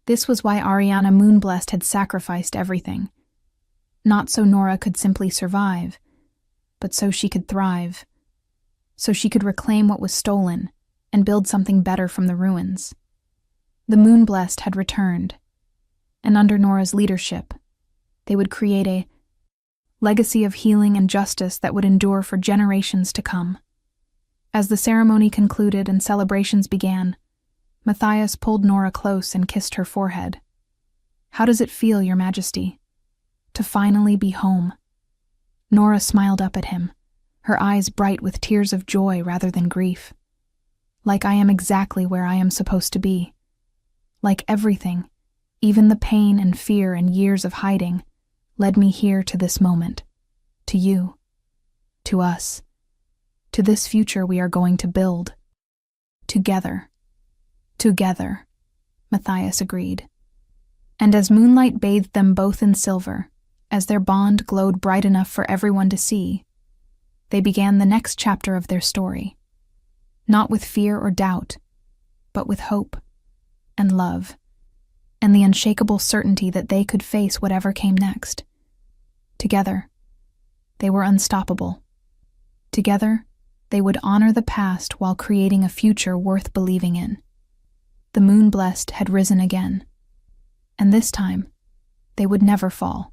[SPEAKER 1] This was why Ariana Moonblessed had sacrificed everything. Not so Nora could simply survive, but so she could thrive. So she could reclaim what was stolen and build something better from the ruins. The Moonblessed had returned, and under Nora's leadership, they would create a legacy of healing and justice that would endure for generations to come. As the ceremony concluded and celebrations began, Matthias pulled Nora close and kissed her forehead. "How does it feel, Your Majesty? To finally be home?" Nora smiled up at him, her eyes bright with tears of joy rather than grief. "Like I am exactly where I am supposed to be. Like everything, even the pain and fear and years of hiding, led me here to this moment, to you, to us, to this future we are going to build. Together. Together," Matthias agreed. And as moonlight bathed them both in silver, as their bond glowed bright enough for everyone to see, they began the next chapter of their story. Not with fear or doubt, but with hope and love, and the unshakable certainty that they could face whatever came next. Together, they were unstoppable. Together, they would honor the past while creating a future worth believing in. The Moonblessed had risen again, and this time, they would never fall.